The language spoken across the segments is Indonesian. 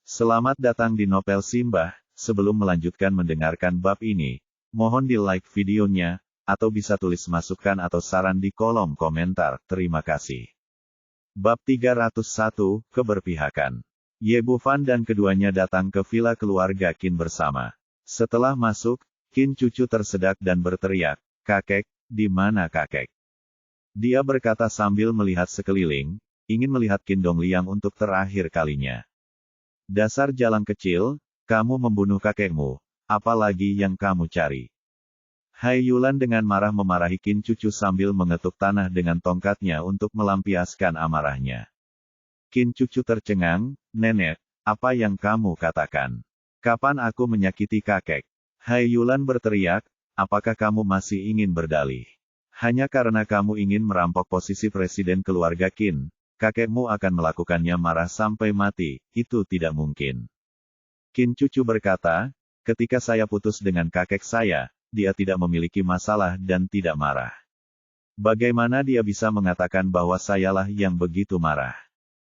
Selamat datang di Novel Simbah. Sebelum melanjutkan mendengarkan bab ini, mohon di-like videonya, atau bisa tulis masukan atau saran di kolom komentar. Terima kasih. Bab 301, Keberpihakan. Ye Bufan dan keduanya datang ke villa keluarga Qin bersama. Setelah masuk, Qin cucu tersedak dan berteriak, "Kakek, di mana kakek?" Dia berkata sambil melihat sekeliling, ingin melihat Qin Dongliang untuk terakhir kalinya. "Dasar jalang kecil, kamu membunuh kakekmu, apalagi yang kamu cari?" Hai Yulan dengan marah memarahi Qin cucu sambil mengetuk tanah dengan tongkatnya untuk melampiaskan amarahnya. Qin cucu tercengang, "Nenek, apa yang kamu katakan? Kapan aku menyakiti kakek?" Hai Yulan berteriak, "Apakah kamu masih ingin berdalih? Hanya karena kamu ingin merampok posisi presiden keluarga Qin, kakekmu akan melakukannya marah sampai mati, itu tidak mungkin." Qin cucu berkata, "Ketika saya putus dengan kakek saya, dia tidak memiliki masalah dan tidak marah. Bagaimana dia bisa mengatakan bahwa sayalah yang begitu marah?"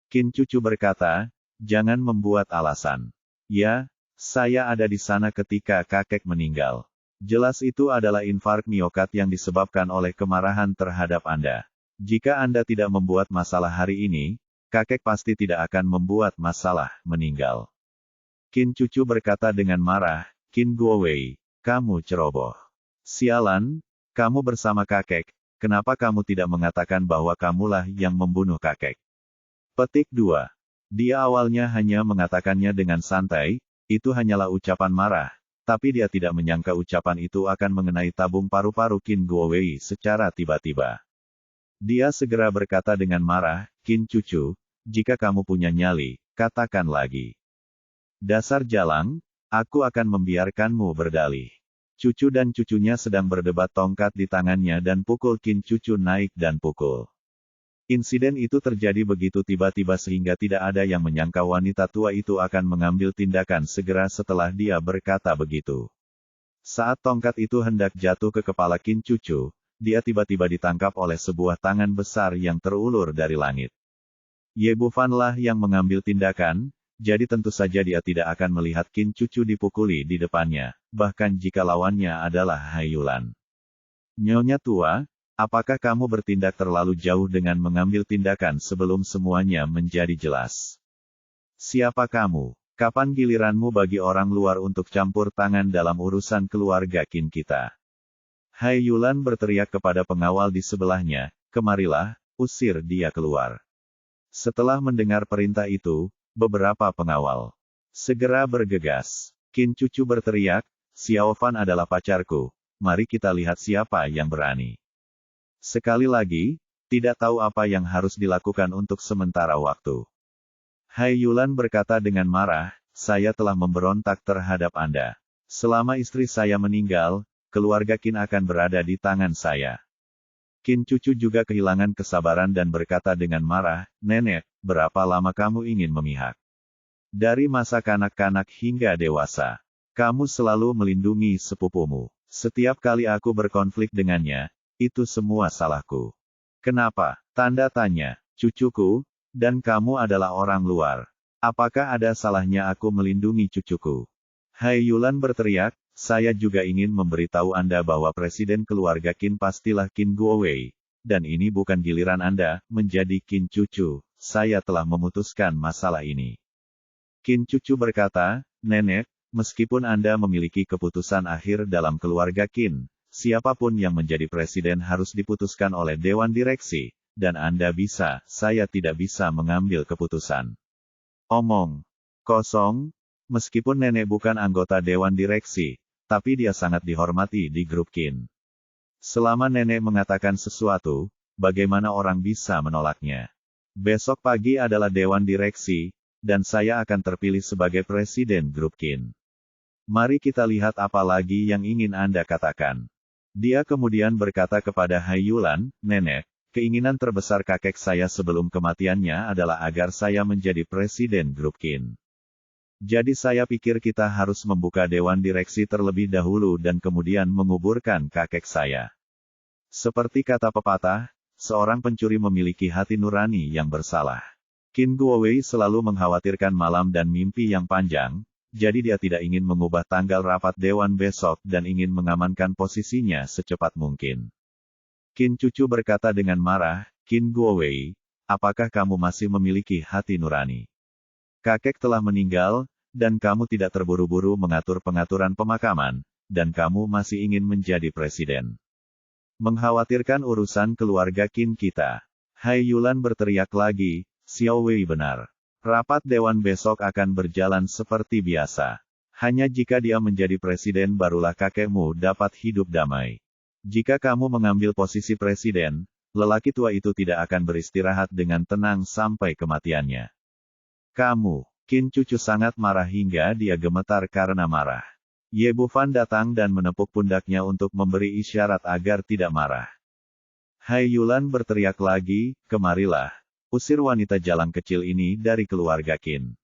Qin cucu berkata, "Jangan membuat alasan. Ya, saya ada di sana ketika kakek meninggal. Jelas itu adalah infark miokard yang disebabkan oleh kemarahan terhadap Anda. Jika Anda tidak membuat masalah hari ini, kakek pasti tidak akan membuat masalah meninggal." Qin cucu berkata dengan marah, "Qin Guowei, kamu ceroboh. Sialan, kamu bersama kakek, kenapa kamu tidak mengatakan bahwa kamulah yang membunuh kakek?" Petik 2. Dia awalnya hanya mengatakannya dengan santai, itu hanyalah ucapan marah, tapi dia tidak menyangka ucapan itu akan mengenai tabung paru-paru Qin Guowei secara tiba-tiba. Dia segera berkata dengan marah, "Qin cucu, jika kamu punya nyali, katakan lagi. Dasar jalang, aku akan membiarkanmu berdalih." Cucu dan cucunya sedang berdebat tongkat di tangannya dan pukul Qin cucu naik dan pukul. Insiden itu terjadi begitu tiba-tiba sehingga tidak ada yang menyangka wanita tua itu akan mengambil tindakan segera setelah dia berkata begitu. Saat tongkat itu hendak jatuh ke kepala Qin cucu, dia tiba-tiba ditangkap oleh sebuah tangan besar yang terulur dari langit. Ye Bufan lah yang mengambil tindakan, jadi tentu saja dia tidak akan melihat Qin cucu dipukuli di depannya, bahkan jika lawannya adalah Hai Yulan. "Nyonya tua, apakah kamu bertindak terlalu jauh dengan mengambil tindakan sebelum semuanya menjadi jelas? Siapa kamu? Kapan giliranmu bagi orang luar untuk campur tangan dalam urusan keluarga Qin kita?" Hai Yulan berteriak kepada pengawal di sebelahnya, "Kemarilah, usir dia keluar." Setelah mendengar perintah itu, beberapa pengawal segera bergegas. Qin cucu berteriak, "Xiao Fan adalah pacarku, mari kita lihat siapa yang berani." Sekali lagi, tidak tahu apa yang harus dilakukan untuk sementara waktu. Hai Yulan berkata dengan marah, "Saya telah memberontak terhadap Anda. Selama istri saya meninggal, keluarga Qin akan berada di tangan saya." Qin cucu juga kehilangan kesabaran dan berkata dengan marah, "Nenek, berapa lama kamu ingin memihak? Dari masa kanak-kanak hingga dewasa, kamu selalu melindungi sepupumu. Setiap kali aku berkonflik dengannya, itu semua salahku. Kenapa?" Tanda tanya, "Cucuku, dan kamu adalah orang luar. Apakah ada salahnya aku melindungi cucuku?" Hai Yulan berteriak, "Saya juga ingin memberitahu Anda bahwa presiden keluarga Qin pastilah Qin Guowei, dan ini bukan giliran Anda menjadi Qin cucu. Saya telah memutuskan masalah ini." Qin cucu berkata, "Nenek, meskipun Anda memiliki keputusan akhir dalam keluarga Qin, siapapun yang menjadi presiden harus diputuskan oleh Dewan Direksi, dan Anda bisa, saya tidak bisa mengambil keputusan." Omong kosong. Meskipun nenek bukan anggota Dewan Direksi, tapi dia sangat dihormati di grup Qin. Selama nenek mengatakan sesuatu, bagaimana orang bisa menolaknya? Besok pagi adalah Dewan Direksi, dan saya akan terpilih sebagai presiden grup Qin. Mari kita lihat apa lagi yang ingin Anda katakan. Dia kemudian berkata kepada Hai Yulan, "Nenek, keinginan terbesar kakek saya sebelum kematiannya adalah agar saya menjadi presiden grup Qin. Jadi saya pikir kita harus membuka Dewan Direksi terlebih dahulu dan kemudian menguburkan kakek saya. Seperti kata pepatah, seorang pencuri memiliki hati nurani yang bersalah. Qin Guowei selalu mengkhawatirkan malam dan mimpi yang panjang, jadi dia tidak ingin mengubah tanggal rapat dewan besok dan ingin mengamankan posisinya secepat mungkin. Qin Cucu berkata dengan marah, Qin Guowei, apakah kamu masih memiliki hati nurani? Kakek telah meninggal, dan kamu tidak terburu-buru mengatur pengaturan pemakaman, dan kamu masih ingin menjadi presiden. Mengkhawatirkan urusan keluarga Qin kita. Hai Yulan berteriak lagi, Xiao Wei benar. Rapat dewan besok akan berjalan seperti biasa. Hanya jika dia menjadi presiden barulah kakekmu dapat hidup damai. Jika kamu mengambil posisi presiden, lelaki tua itu tidak akan beristirahat dengan tenang sampai kematiannya. Kamu, Qin Cucu sangat marah hingga dia gemetar karena marah. Ye Bufan datang dan menepuk pundaknya untuk memberi isyarat agar tidak marah. Hai Yulan berteriak lagi, kemarilah. Usir wanita jalang kecil ini dari keluarga Qin.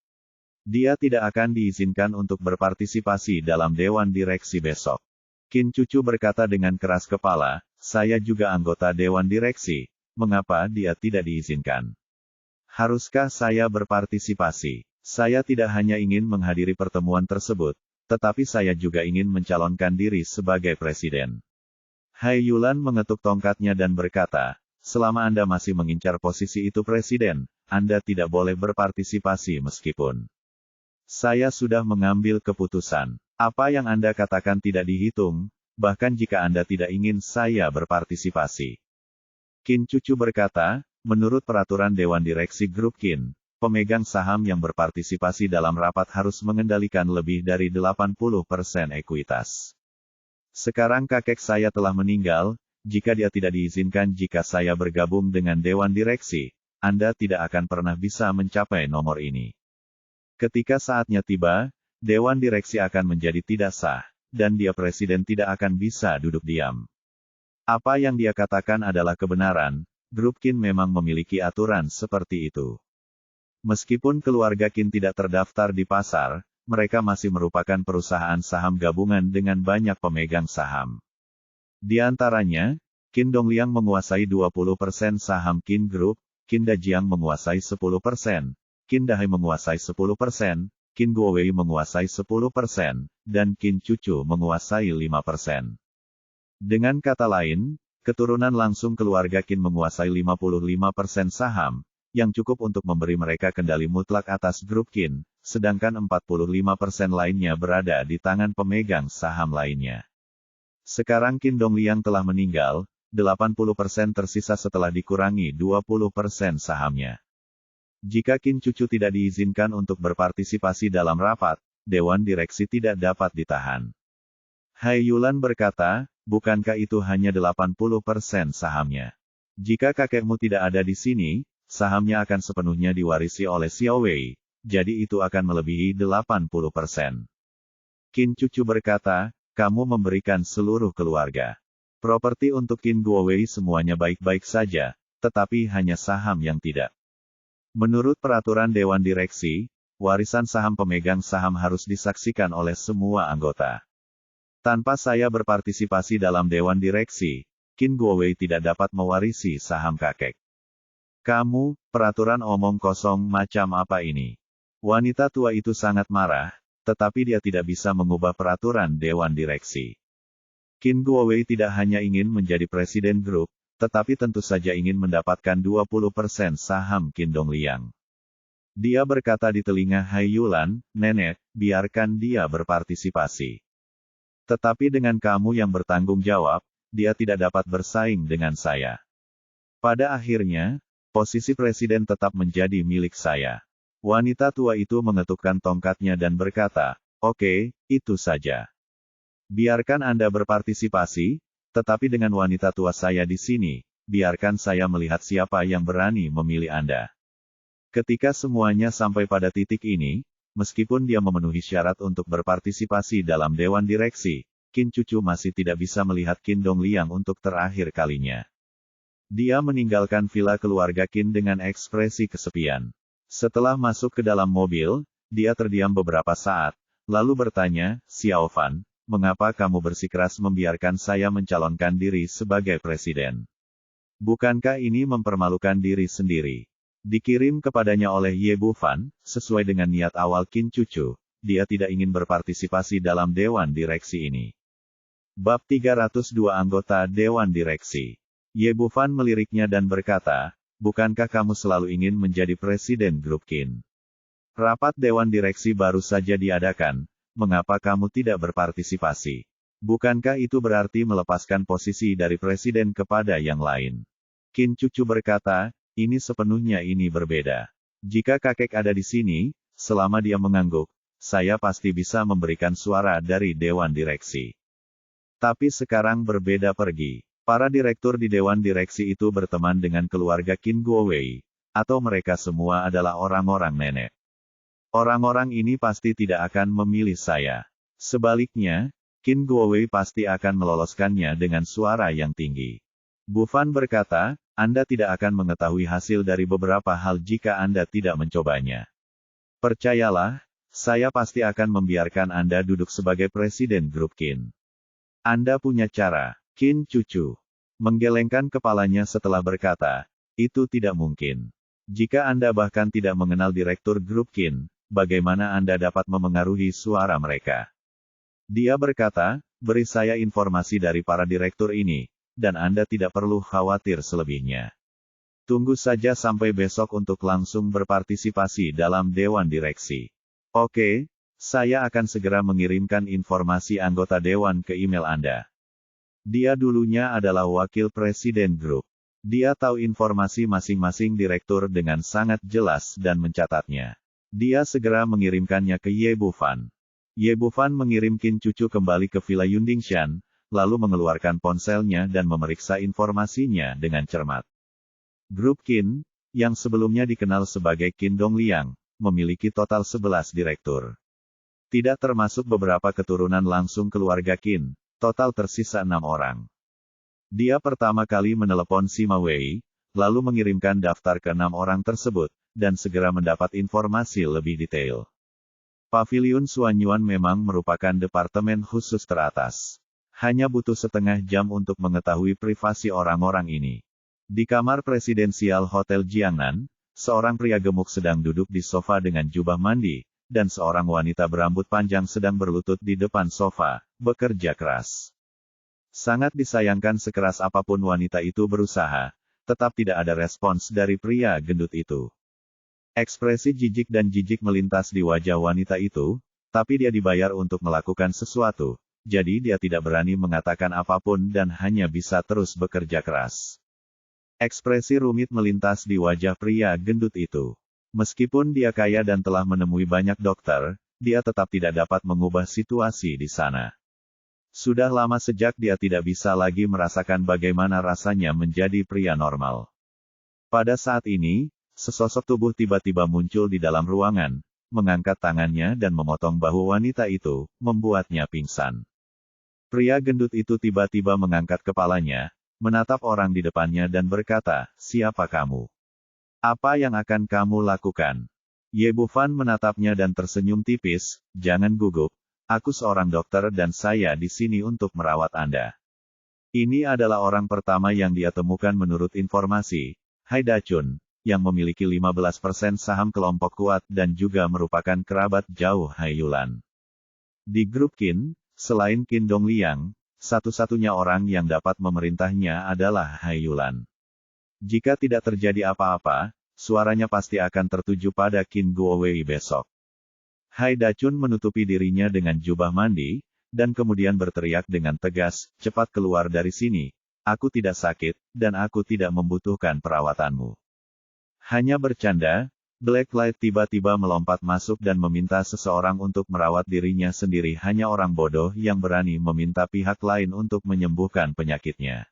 Dia tidak akan diizinkan untuk berpartisipasi dalam dewan direksi besok. Qin Cucu berkata dengan keras kepala, saya juga anggota dewan direksi, mengapa dia tidak diizinkan? Haruskah saya berpartisipasi? Saya tidak hanya ingin menghadiri pertemuan tersebut, tetapi saya juga ingin mencalonkan diri sebagai presiden. Hai Yulan mengetuk tongkatnya dan berkata, selama Anda masih mengincar posisi itu presiden, Anda tidak boleh berpartisipasi meskipun saya sudah mengambil keputusan. Apa yang Anda katakan tidak dihitung, bahkan jika Anda tidak ingin saya berpartisipasi. Qin Cucu berkata, menurut peraturan Dewan Direksi Grup Qin, pemegang saham yang berpartisipasi dalam rapat harus mengendalikan lebih dari 80% ekuitas. Sekarang kakek saya telah meninggal, jika dia tidak diizinkan jika saya bergabung dengan Dewan Direksi, Anda tidak akan pernah bisa mencapai nomor ini. Ketika saatnya tiba, Dewan Direksi akan menjadi tidak sah, dan dia presiden tidak akan bisa duduk diam. Apa yang dia katakan adalah kebenaran, Grup Qin memang memiliki aturan seperti itu. Meskipun keluarga Qin tidak terdaftar di pasar, mereka masih merupakan perusahaan saham gabungan dengan banyak pemegang saham. Di antaranya, Qin Dongliang menguasai 20% saham Qin Group, Qin Dajiang menguasai 10%, Qin Dahai menguasai 10%, Qin Guowei menguasai 10%, dan Qin Cucu menguasai 5%. Dengan kata lain, keturunan langsung keluarga Qin menguasai 55% saham, yang cukup untuk memberi mereka kendali mutlak atas grup Qin, sedangkan 45% lainnya berada di tangan pemegang saham lainnya. Sekarang Qin Dongliang telah meninggal, 80% tersisa setelah dikurangi 20% sahamnya. Jika Qin Cucu tidak diizinkan untuk berpartisipasi dalam rapat, Dewan Direksi tidak dapat ditahan. Hai Yulan berkata, bukankah itu hanya 80% sahamnya? Jika kakekmu tidak ada di sini, sahamnya akan sepenuhnya diwarisi oleh Xiao Wei, jadi itu akan melebihi 80%. Qin Cucu berkata, kamu memberikan seluruh keluarga. Properti untuk Qin Guowei semuanya baik-baik saja, tetapi hanya saham yang tidak. Menurut peraturan Dewan Direksi, warisan saham pemegang saham harus disaksikan oleh semua anggota. Tanpa saya berpartisipasi dalam Dewan Direksi, Qin Guowei tidak dapat mewarisi saham kakek. Kamu, peraturan omong kosong macam apa ini? Wanita tua itu sangat marah, tetapi dia tidak bisa mengubah peraturan Dewan Direksi. Qin Guowei tidak hanya ingin menjadi presiden grup, tetapi tentu saja ingin mendapatkan 20% saham Qin Dongliang. Dia berkata di telinga Hai Yulan, nenek, biarkan dia berpartisipasi. Tetapi dengan kamu yang bertanggung jawab, dia tidak dapat bersaing dengan saya. Pada akhirnya, posisi presiden tetap menjadi milik saya. Wanita tua itu mengetukkan tongkatnya dan berkata, oke, itu saja. Biarkan Anda berpartisipasi, tetapi dengan wanita tua saya di sini, biarkan saya melihat siapa yang berani memilih Anda. Ketika semuanya sampai pada titik ini, meskipun dia memenuhi syarat untuk berpartisipasi dalam Dewan Direksi, Qin Cucu masih tidak bisa melihat Qin Dongliang untuk terakhir kalinya. Dia meninggalkan villa keluarga Qin dengan ekspresi kesepian. Setelah masuk ke dalam mobil, dia terdiam beberapa saat, lalu bertanya, Xiao Fan, mengapa kamu bersikeras membiarkan saya mencalonkan diri sebagai presiden? Bukankah ini mempermalukan diri sendiri? Dikirim kepadanya oleh Ye Bufan, sesuai dengan niat awal Qin Cucu, dia tidak ingin berpartisipasi dalam Dewan Direksi ini. Bab 302 Anggota Dewan Direksi. Ye Bufan meliriknya dan berkata, bukankah kamu selalu ingin menjadi presiden grup Qin? Rapat Dewan Direksi baru saja diadakan, mengapa kamu tidak berpartisipasi? Bukankah itu berarti melepaskan posisi dari presiden kepada yang lain? Qin Cucu berkata, ini sepenuhnya berbeda. Jika kakek ada di sini, selama dia mengangguk, saya pasti bisa memberikan suara dari Dewan Direksi. Tapi sekarang berbeda pergi. Para direktur di Dewan Direksi itu berteman dengan keluarga Qin Guowei, atau mereka semua adalah orang-orang nenek. Orang-orang ini pasti tidak akan memilih saya. Sebaliknya, Qin Guowei pasti akan meloloskannya dengan suara yang tinggi. Bufan berkata, Anda tidak akan mengetahui hasil dari beberapa hal jika Anda tidak mencobanya. Percayalah, saya pasti akan membiarkan Anda duduk sebagai presiden grup Qin. Anda punya cara. Qin Cucu menggelengkan kepalanya setelah berkata, itu tidak mungkin. Jika Anda bahkan tidak mengenal direktur grup Qin, bagaimana Anda dapat memengaruhi suara mereka? Dia berkata, beri saya informasi dari para direktur ini, dan Anda tidak perlu khawatir selebihnya. Tunggu saja sampai besok untuk langsung berpartisipasi dalam Dewan Direksi. Oke, saya akan segera mengirimkan informasi anggota Dewan ke email Anda. Dia dulunya adalah wakil presiden grup. Dia tahu informasi masing-masing direktur dengan sangat jelas dan mencatatnya. Dia segera mengirimkannya ke Ye Bufan. Ye Bufan mengirim Qin Cucu kembali ke Villa Yundingshan, lalu mengeluarkan ponselnya dan memeriksa informasinya dengan cermat. Grup Qin, yang sebelumnya dikenal sebagai Qin Dongliang, memiliki total 11 direktur. Tidak termasuk beberapa keturunan langsung keluarga Qin, total tersisa 6 orang. Dia pertama kali menelepon Sima Wei, lalu mengirimkan daftar ke 6 orang tersebut, dan segera mendapat informasi lebih detail. Paviliun Suanyuan memang merupakan departemen khusus teratas. Hanya butuh setengah jam untuk mengetahui privasi orang-orang ini. Di kamar presidensial Hotel Jiangnan, seorang pria gemuk sedang duduk di sofa dengan jubah mandi, dan seorang wanita berambut panjang sedang berlutut di depan sofa, bekerja keras. Sangat disayangkan sekeras apapun wanita itu berusaha, tetap tidak ada respons dari pria gendut itu. Ekspresi jijik dan jijik melintas di wajah wanita itu, tapi dia dibayar untuk melakukan sesuatu. Jadi dia tidak berani mengatakan apapun dan hanya bisa terus bekerja keras. Ekspresi rumit melintas di wajah pria gendut itu. Meskipun dia kaya dan telah menemui banyak dokter, dia tetap tidak dapat mengubah situasi di sana. Sudah lama sejak dia tidak bisa lagi merasakan bagaimana rasanya menjadi pria normal. Pada saat ini, sesosok tubuh tiba-tiba muncul di dalam ruangan, mengangkat tangannya dan memotong bahu wanita itu, membuatnya pingsan. Pria gendut itu tiba-tiba mengangkat kepalanya, menatap orang di depannya dan berkata, siapa kamu? Apa yang akan kamu lakukan? Ye Bufan menatapnya dan tersenyum tipis, jangan gugup, aku seorang dokter dan saya di sini untuk merawat Anda. Ini adalah orang pertama yang dia temukan menurut informasi, Hai Dachun, yang memiliki 15% saham kelompok kuat dan juga merupakan kerabat jauh Hai Yulan. Di grup Qin, selain Qin Dongliang, satu-satunya orang yang dapat memerintahnya adalah Hai Yulan. Jika tidak terjadi apa-apa, suaranya pasti akan tertuju pada Qin Guowei besok. Hai Dachun menutupi dirinya dengan jubah mandi, dan kemudian berteriak dengan tegas, cepat keluar dari sini, aku tidak sakit, dan aku tidak membutuhkan perawatanmu. Hanya bercanda, Blacklight tiba-tiba melompat masuk dan meminta seseorang untuk merawat dirinya sendiri. Hanya orang bodoh yang berani meminta pihak lain untuk menyembuhkan penyakitnya.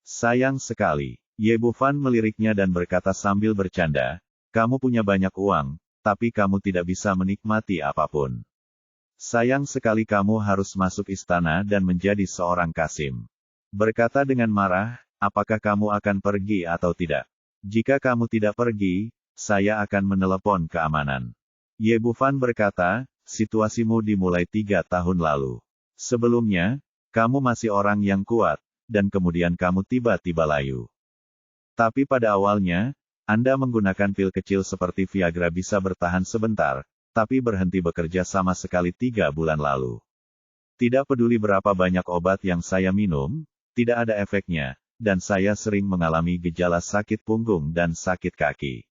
Sayang sekali. Ye Bufan meliriknya dan berkata sambil bercanda, kamu punya banyak uang, tapi kamu tidak bisa menikmati apapun. Sayang sekali kamu harus masuk istana dan menjadi seorang kasim. Berkata dengan marah, apakah kamu akan pergi atau tidak? Jika kamu tidak pergi, saya akan menelepon keamanan. Ye Bufan berkata, situasimu dimulai 3 tahun lalu. Sebelumnya, kamu masih orang yang kuat, dan kemudian kamu tiba-tiba layu. Tapi pada awalnya, Anda menggunakan pil kecil seperti Viagra bisa bertahan sebentar, tapi berhenti bekerja sama sekali 3 bulan lalu. Tidak peduli berapa banyak obat yang saya minum, tidak ada efeknya, dan saya sering mengalami gejala sakit punggung dan sakit kaki.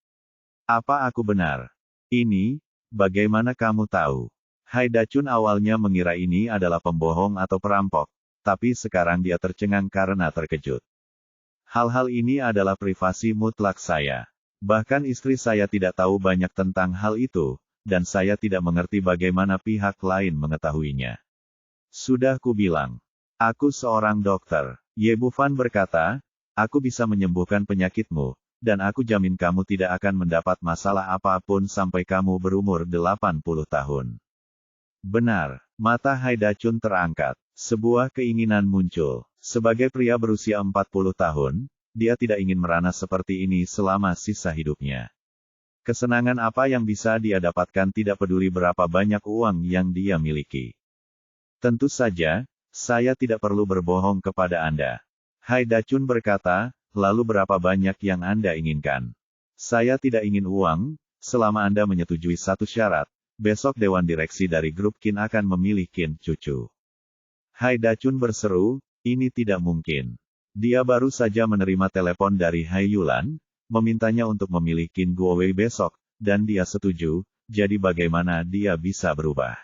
Apa aku benar? Ini, bagaimana kamu tahu? Haidachun awalnya mengira ini adalah pembohong atau perampok, tapi sekarang dia tercengang karena terkejut. Hal-hal ini adalah privasi mutlak saya. Bahkan istri saya tidak tahu banyak tentang hal itu, dan saya tidak mengerti bagaimana pihak lain mengetahuinya. Sudah kubilang, aku seorang dokter. Ye Bufan berkata, aku bisa menyembuhkan penyakitmu, dan aku jamin kamu tidak akan mendapat masalah apapun sampai kamu berumur 80 tahun. Benar, mata Haidachun terangkat. Sebuah keinginan muncul. Sebagai pria berusia 40 tahun, dia tidak ingin merana seperti ini selama sisa hidupnya. Kesenangan apa yang bisa dia dapatkan tidak peduli berapa banyak uang yang dia miliki. Tentu saja, saya tidak perlu berbohong kepada Anda. Haidachun berkata, lalu berapa banyak yang Anda inginkan? Saya tidak ingin uang, selama Anda menyetujui satu syarat. Besok Dewan Direksi dari grup Qin akan memilih Qin cucu. Haidachun berseru, ini tidak mungkin. Dia baru saja menerima telepon dari Hai Yulan, memintanya untuk memilih Qin Guowei besok, dan dia setuju, jadi bagaimana dia bisa berubah?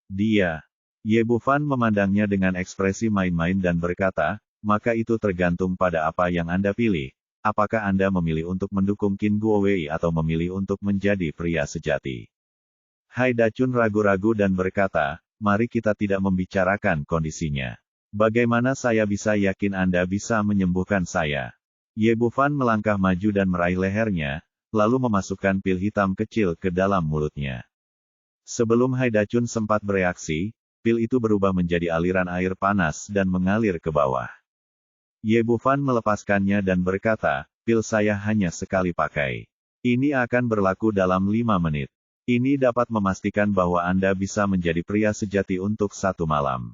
Dia, Ye Bufan memandangnya dengan ekspresi main-main dan berkata, maka itu tergantung pada apa yang Anda pilih. Apakah Anda memilih untuk mendukung Qin Guowei atau memilih untuk menjadi pria sejati? Haidachun ragu-ragu dan berkata, mari kita tidak membicarakan kondisinya. Bagaimana saya bisa yakin Anda bisa menyembuhkan saya? Ye Bufan melangkah maju dan meraih lehernya, lalu memasukkan pil hitam kecil ke dalam mulutnya. Sebelum Haidachun sempat bereaksi, pil itu berubah menjadi aliran air panas dan mengalir ke bawah. Ye Bufan melepaskannya dan berkata, pil saya hanya sekali pakai. Ini akan berlaku dalam 5 menit. Ini dapat memastikan bahwa Anda bisa menjadi pria sejati untuk 1 malam.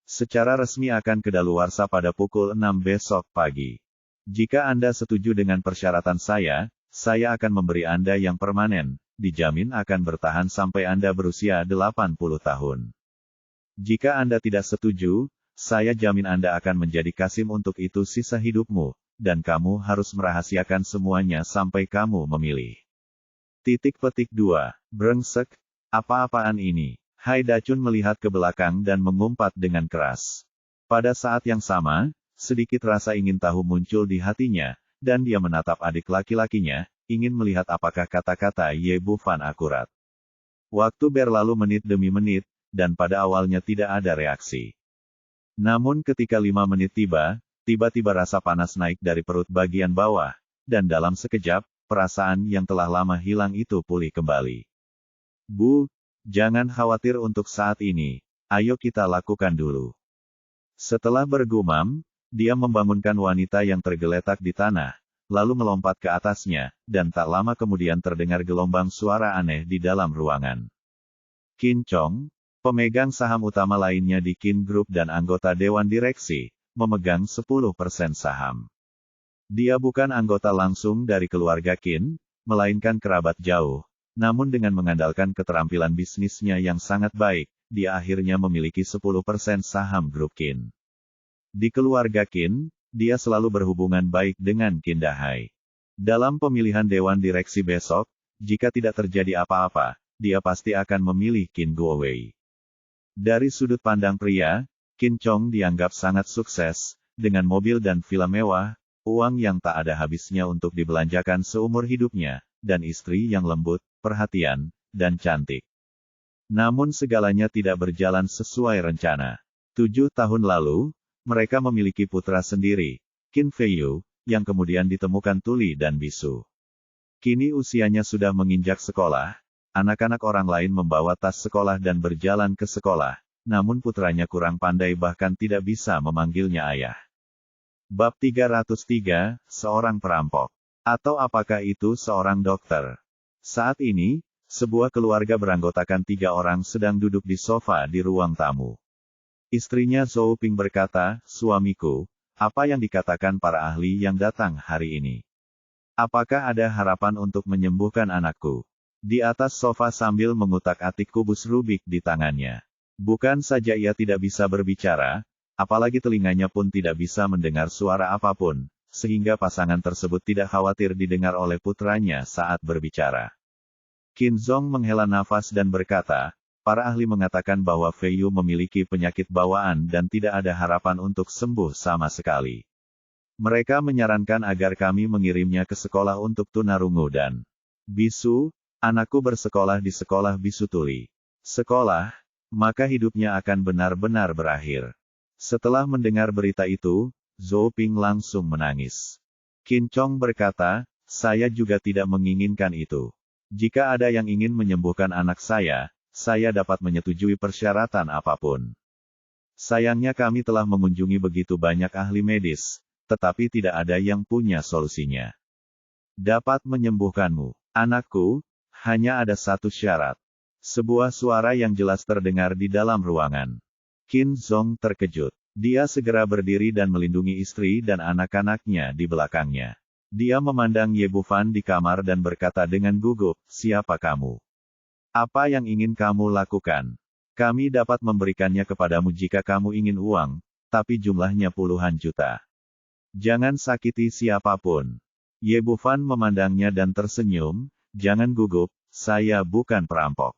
Secara resmi akan kedaluarsa pada pukul 6 besok pagi. Jika Anda setuju dengan persyaratan saya akan memberi Anda yang permanen, dijamin akan bertahan sampai Anda berusia 80 tahun. Jika Anda tidak setuju, saya jamin Anda akan menjadi kasim untuk itu sisa hidupmu, dan kamu harus merahasiakan semuanya sampai kamu memilih. Titik petik 2. Brengsek, apa-apaan ini? Haidachun melihat ke belakang dan mengumpat dengan keras. Pada saat yang sama, sedikit rasa ingin tahu muncul di hatinya, dan dia menatap adik laki-lakinya, ingin melihat apakah kata-kata Ye Bufan akurat. Waktu berlalu menit demi menit, dan pada awalnya tidak ada reaksi. Namun ketika 5 menit tiba, tiba-tiba rasa panas naik dari perut bagian bawah, dan dalam sekejap, perasaan yang telah lama hilang itu pulih kembali. Bu, jangan khawatir untuk saat ini, ayo kita lakukan dulu. Setelah bergumam, dia membangunkan wanita yang tergeletak di tanah, lalu melompat ke atasnya, dan tak lama kemudian terdengar gelombang suara aneh di dalam ruangan. Qin Chong, pemegang saham utama lainnya di Qin Group dan anggota Dewan Direksi, memegang 10% saham. Dia bukan anggota langsung dari keluarga Qin, melainkan kerabat jauh, namun dengan mengandalkan keterampilan bisnisnya yang sangat baik, dia akhirnya memiliki 10% saham grup Qin. Di keluarga Qin, dia selalu berhubungan baik dengan Qin Dahai. Dalam pemilihan Dewan Direksi besok, jika tidak terjadi apa-apa, dia pasti akan memilih Qin Guowei. Dari sudut pandang pria, Qin Chong dianggap sangat sukses, dengan mobil dan villa mewah, uang yang tak ada habisnya untuk dibelanjakan seumur hidupnya, dan istri yang lembut, perhatian, dan cantik. Namun segalanya tidak berjalan sesuai rencana. 7 tahun lalu, mereka memiliki putra sendiri, Qin Feiyu, yang kemudian ditemukan tuli dan bisu. Kini usianya sudah menginjak sekolah, anak-anak orang lain membawa tas sekolah dan berjalan ke sekolah, namun putranya kurang pandai bahkan tidak bisa memanggilnya ayah. Bab 303, seorang perampok. Atau apakah itu seorang dokter? Saat ini, sebuah keluarga beranggotakan 3 orang sedang duduk di sofa di ruang tamu. Istrinya Zhou Ping berkata, suamiku, apa yang dikatakan para ahli yang datang hari ini? Apakah ada harapan untuk menyembuhkan anakku? Di atas sofa sambil mengutak-atik kubus Rubik di tangannya. Bukan saja ia tidak bisa berbicara, apalagi telinganya pun tidak bisa mendengar suara apapun, sehingga pasangan tersebut tidak khawatir didengar oleh putranya saat berbicara. Qin Zong menghela nafas dan berkata, para ahli mengatakan bahwa Fei Yu memiliki penyakit bawaan dan tidak ada harapan untuk sembuh sama sekali. Mereka menyarankan agar kami mengirimnya ke sekolah untuk tunarungu dan bisu. Anakku bersekolah di sekolah bisu tuli. Sekolah, maka hidupnya akan benar-benar berakhir. Setelah mendengar berita itu, Zhou Ping langsung menangis. Qin Chong berkata, saya juga tidak menginginkan itu. Jika ada yang ingin menyembuhkan anak saya dapat menyetujui persyaratan apapun. Sayangnya kami telah mengunjungi begitu banyak ahli medis, tetapi tidak ada yang punya solusinya. Dapat menyembuhkanmu, anakku, hanya ada satu syarat. Sebuah suara yang jelas terdengar di dalam ruangan. Qin Zong terkejut. Dia segera berdiri dan melindungi istri dan anak-anaknya di belakangnya. Dia memandang Ye Bufan di kamar dan berkata dengan gugup, siapa kamu? Apa yang ingin kamu lakukan? Kami dapat memberikannya kepadamu jika kamu ingin uang, tapi jumlahnya puluhan juta. Jangan sakiti siapapun. Ye Bufan memandangnya dan tersenyum, jangan gugup, saya bukan perampok.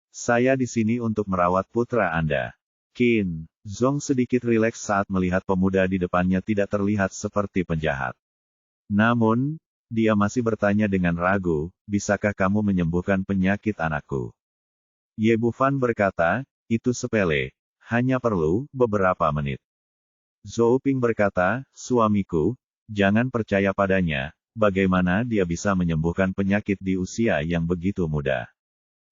Saya di sini untuk merawat putra Anda. Qin Zong sedikit rileks saat melihat pemuda di depannya tidak terlihat seperti penjahat. Namun, dia masih bertanya dengan ragu, bisakah kamu menyembuhkan penyakit anakku? Ye Bufan berkata, itu sepele, hanya perlu beberapa menit. Zhou Ping berkata, suamiku, jangan percaya padanya, bagaimana dia bisa menyembuhkan penyakit di usia yang begitu muda.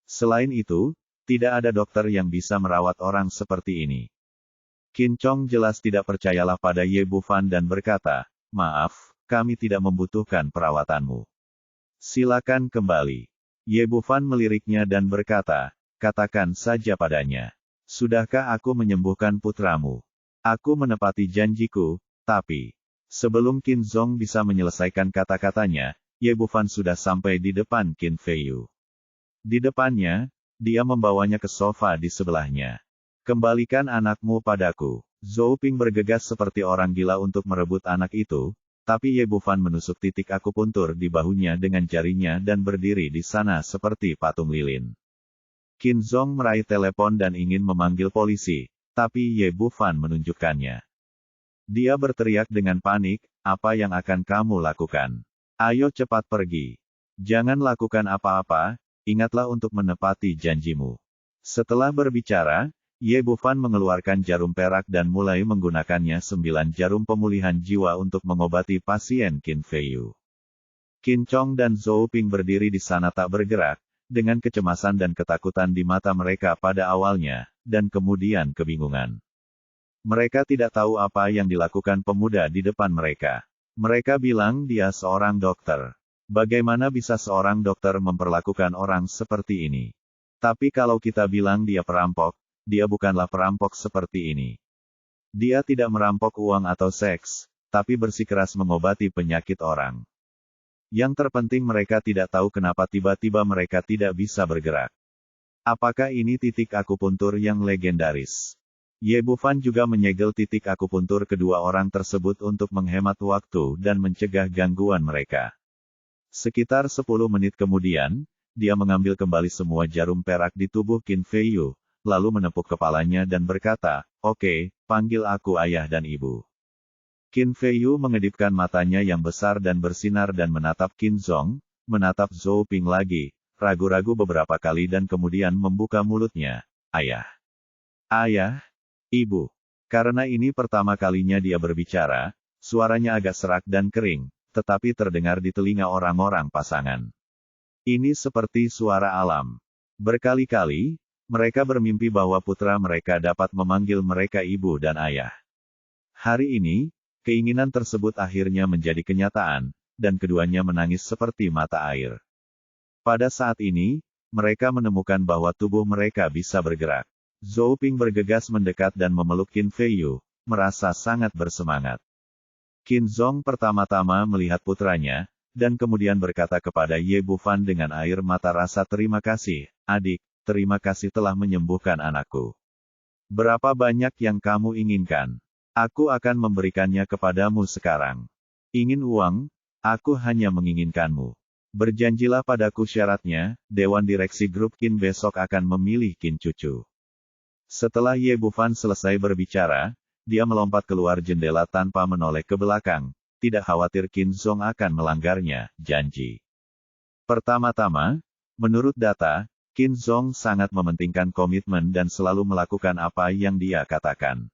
Selain itu, tidak ada dokter yang bisa merawat orang seperti ini. Qin Chong jelas tidak percayalah pada Ye Bufan dan berkata, maaf, kami tidak membutuhkan perawatanmu. Silakan kembali. Ye Bufan meliriknya dan berkata, katakan saja padanya. Sudahkah aku menyembuhkan putramu? Aku menepati janjiku, tapi... Sebelum Qin Zong bisa menyelesaikan kata-katanya, Ye Bufan sudah sampai di depan Qin Fei Yu. Di depannya, dia membawanya ke sofa di sebelahnya. Kembalikan anakmu padaku. Zhou Ping bergegas seperti orang gila untuk merebut anak itu, tapi Ye Bufan menusuk titik akupuntur di bahunya dengan jarinya dan berdiri di sana seperti patung lilin. Qin Zong meraih telepon dan ingin memanggil polisi, tapi Ye Bufan menunjukkannya. Dia berteriak dengan panik, apa yang akan kamu lakukan? Ayo cepat pergi. Jangan lakukan apa-apa, ingatlah untuk menepati janjimu. Setelah berbicara, Ye Bufan mengeluarkan jarum perak dan mulai menggunakannya 9 jarum pemulihan jiwa untuk mengobati pasien Qin Fei Yu. Qin Chong dan Zhou Ping berdiri di sana tak bergerak, dengan kecemasan dan ketakutan di mata mereka pada awalnya, dan kemudian kebingungan. Mereka tidak tahu apa yang dilakukan pemuda di depan mereka. Mereka bilang dia seorang dokter. Bagaimana bisa seorang dokter memperlakukan orang seperti ini? Tapi kalau kita bilang dia perampok, dia bukanlah perampok seperti ini. Dia tidak merampok uang atau seks, tapi bersikeras mengobati penyakit orang. Yang terpenting mereka tidak tahu kenapa tiba-tiba mereka tidak bisa bergerak. Apakah ini titik akupuntur yang legendaris? Ye Bufan juga menyegel titik akupuntur kedua orang tersebut untuk menghemat waktu dan mencegah gangguan mereka. Sekitar 10 menit kemudian, dia mengambil kembali semua jarum perak di tubuh Qin Fei Yu, lalu menepuk kepalanya dan berkata, oke, panggil aku ayah dan ibu. Qin Fei Yu mengedipkan matanya yang besar dan bersinar dan menatap Qin Zong, menatap Zhou Ping lagi, ragu-ragu beberapa kali dan kemudian membuka mulutnya, ayah. Ayah. Ibu. Karena ini pertama kalinya dia berbicara, suaranya agak serak dan kering, tetapi terdengar di telinga orang-orang pasangan. Ini seperti suara alam. Berkali-kali, mereka bermimpi bahwa putra mereka dapat memanggil mereka ibu dan ayah. Hari ini, keinginan tersebut akhirnya menjadi kenyataan, dan keduanya menangis seperti mata air. Pada saat ini, mereka menemukan bahwa tubuh mereka bisa bergerak. Zhou Ping bergegas mendekat dan memeluk Qin Fei Yu, merasa sangat bersemangat. Qin Zong pertama-tama melihat putranya, dan kemudian berkata kepada Ye Bufan dengan air mata rasa terima kasih, adik, terima kasih telah menyembuhkan anakku. Berapa banyak yang kamu inginkan? Aku akan memberikannya kepadamu sekarang. Ingin uang? Aku hanya menginginkanmu. Berjanjilah padaku syaratnya, Dewan Direksi Grup Qin besok akan memilih Qin Cucu. Setelah Ye Bufan selesai berbicara, dia melompat keluar jendela tanpa menoleh ke belakang. Tidak khawatir Qin Zhong akan melanggarnya, janji. Pertama-tama, menurut data, Qin Zhong sangat mementingkan komitmen dan selalu melakukan apa yang dia katakan.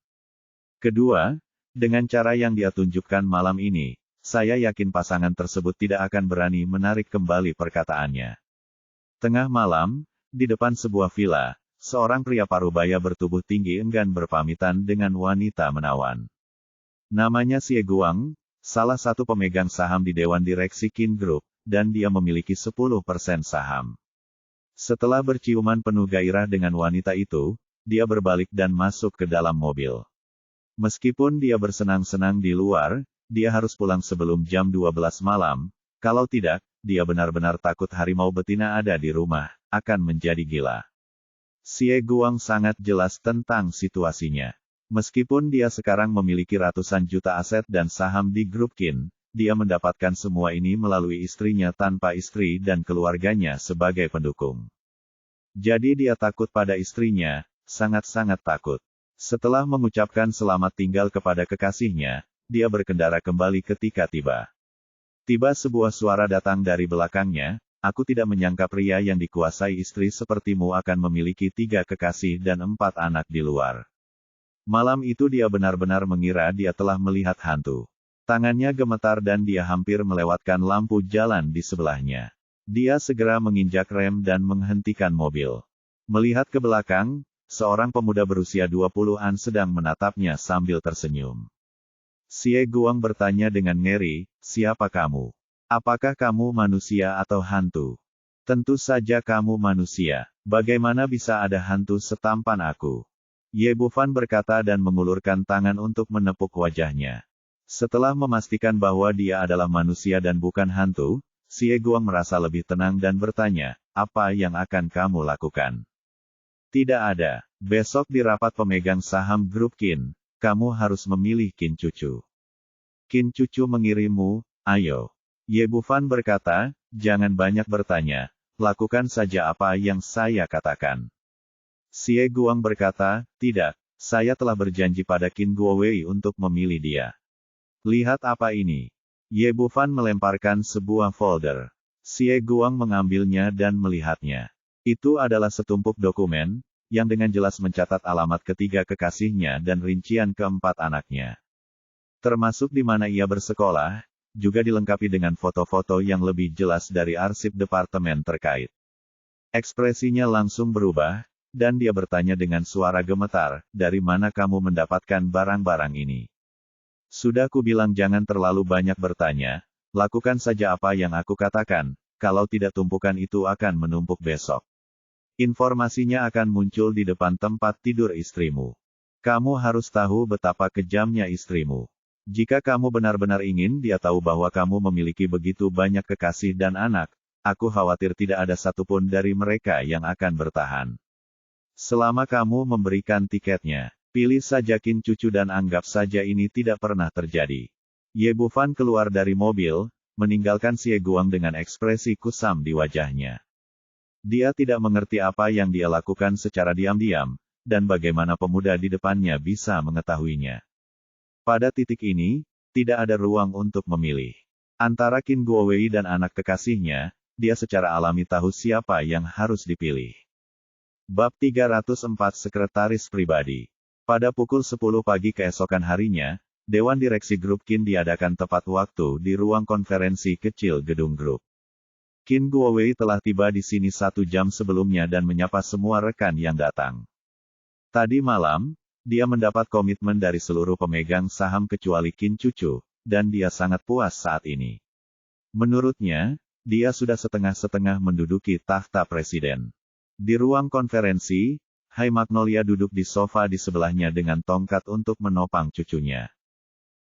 Kedua, dengan cara yang dia tunjukkan malam ini, saya yakin pasangan tersebut tidak akan berani menarik kembali perkataannya. Tengah malam, di depan sebuah villa, seorang pria parubaya bertubuh tinggi enggan berpamitan dengan wanita menawan. Namanya Xie Guang, salah satu pemegang saham di Dewan Direksi Qin Group, dan dia memiliki 10% saham. Setelah berciuman penuh gairah dengan wanita itu, dia berbalik dan masuk ke dalam mobil. Meskipun dia bersenang-senang di luar, dia harus pulang sebelum jam 12 malam, kalau tidak, dia benar-benar takut harimau betina ada di rumah, akan menjadi gila. Xie Guang sangat jelas tentang situasinya. Meskipun dia sekarang memiliki ratusan juta aset dan saham di grup Qin, dia mendapatkan semua ini melalui istrinya tanpa istri dan keluarganya sebagai pendukung. Jadi dia takut pada istrinya, sangat-sangat takut. Setelah mengucapkan selamat tinggal kepada kekasihnya, dia berkendara kembali ketika tiba. Tiba sebuah suara datang dari belakangnya, aku tidak menyangka pria yang dikuasai istri sepertimu akan memiliki 3 kekasih dan 4 anak di luar. Malam itu dia benar-benar mengira dia telah melihat hantu. Tangannya gemetar dan dia hampir melewatkan lampu jalan di sebelahnya. Dia segera menginjak rem dan menghentikan mobil. Melihat ke belakang, seorang pemuda berusia 20-an sedang menatapnya sambil tersenyum. Xie Guang bertanya dengan ngeri, siapa kamu? Apakah kamu manusia atau hantu? Tentu saja kamu manusia. Bagaimana bisa ada hantu setampan aku? Ye Bufan berkata dan mengulurkan tangan untuk menepuk wajahnya. Setelah memastikan bahwa dia adalah manusia dan bukan hantu, Xie Guang merasa lebih tenang dan bertanya, apa yang akan kamu lakukan? Tidak ada. Besok di rapat pemegang saham grup Qin, kamu harus memilih Qin Cucu. Qin Cucu mengirimmu, ayo. Ye Bufan berkata, jangan banyak bertanya, lakukan saja apa yang saya katakan. Xie Guang berkata, tidak, saya telah berjanji pada Qin Guowei untuk memilih dia. Lihat apa ini. Ye Bufan melemparkan sebuah folder. Xie Guang mengambilnya dan melihatnya. Itu adalah setumpuk dokumen, yang dengan jelas mencatat alamat ketiga kekasihnya dan rincian keempat anaknya. Termasuk di mana ia bersekolah, juga dilengkapi dengan foto-foto yang lebih jelas dari arsip departemen terkait. Ekspresinya langsung berubah, dan dia bertanya dengan suara gemetar, dari mana kamu mendapatkan barang-barang ini? Sudah kubilang jangan terlalu banyak bertanya, lakukan saja apa yang aku katakan, kalau tidak tumpukan itu akan menumpuk besok. Informasinya akan muncul di depan tempat tidur istrimu. Kamu harus tahu betapa kejamnya istrimu. Jika kamu benar-benar ingin dia tahu bahwa kamu memiliki begitu banyak kekasih dan anak, aku khawatir tidak ada satupun dari mereka yang akan bertahan. Selama kamu memberikan tiketnya, pilih saja Qin Cucu dan anggap saja ini tidak pernah terjadi. Ye Bufan keluar dari mobil, meninggalkan Xie Guang dengan ekspresi kusam di wajahnya. Dia tidak mengerti apa yang dia lakukan secara diam-diam, dan bagaimana pemuda di depannya bisa mengetahuinya. Pada titik ini, tidak ada ruang untuk memilih. Antara Qin Guowei dan anak kekasihnya, dia secara alami tahu siapa yang harus dipilih. Bab 304 Sekretaris Pribadi. Pada pukul 10 pagi keesokan harinya, Dewan Direksi Grup Qin diadakan tepat waktu di ruang konferensi kecil gedung grup. Qin Guowei telah tiba di sini 1 jam sebelumnya dan menyapa semua rekan yang datang. Tadi malam, dia mendapat komitmen dari seluruh pemegang saham kecuali Qin Cucu, dan dia sangat puas saat ini. Menurutnya, dia sudah setengah-setengah menduduki takhta presiden. Di ruang konferensi, Hai Magnolia duduk di sofa di sebelahnya dengan tongkat untuk menopang cucunya.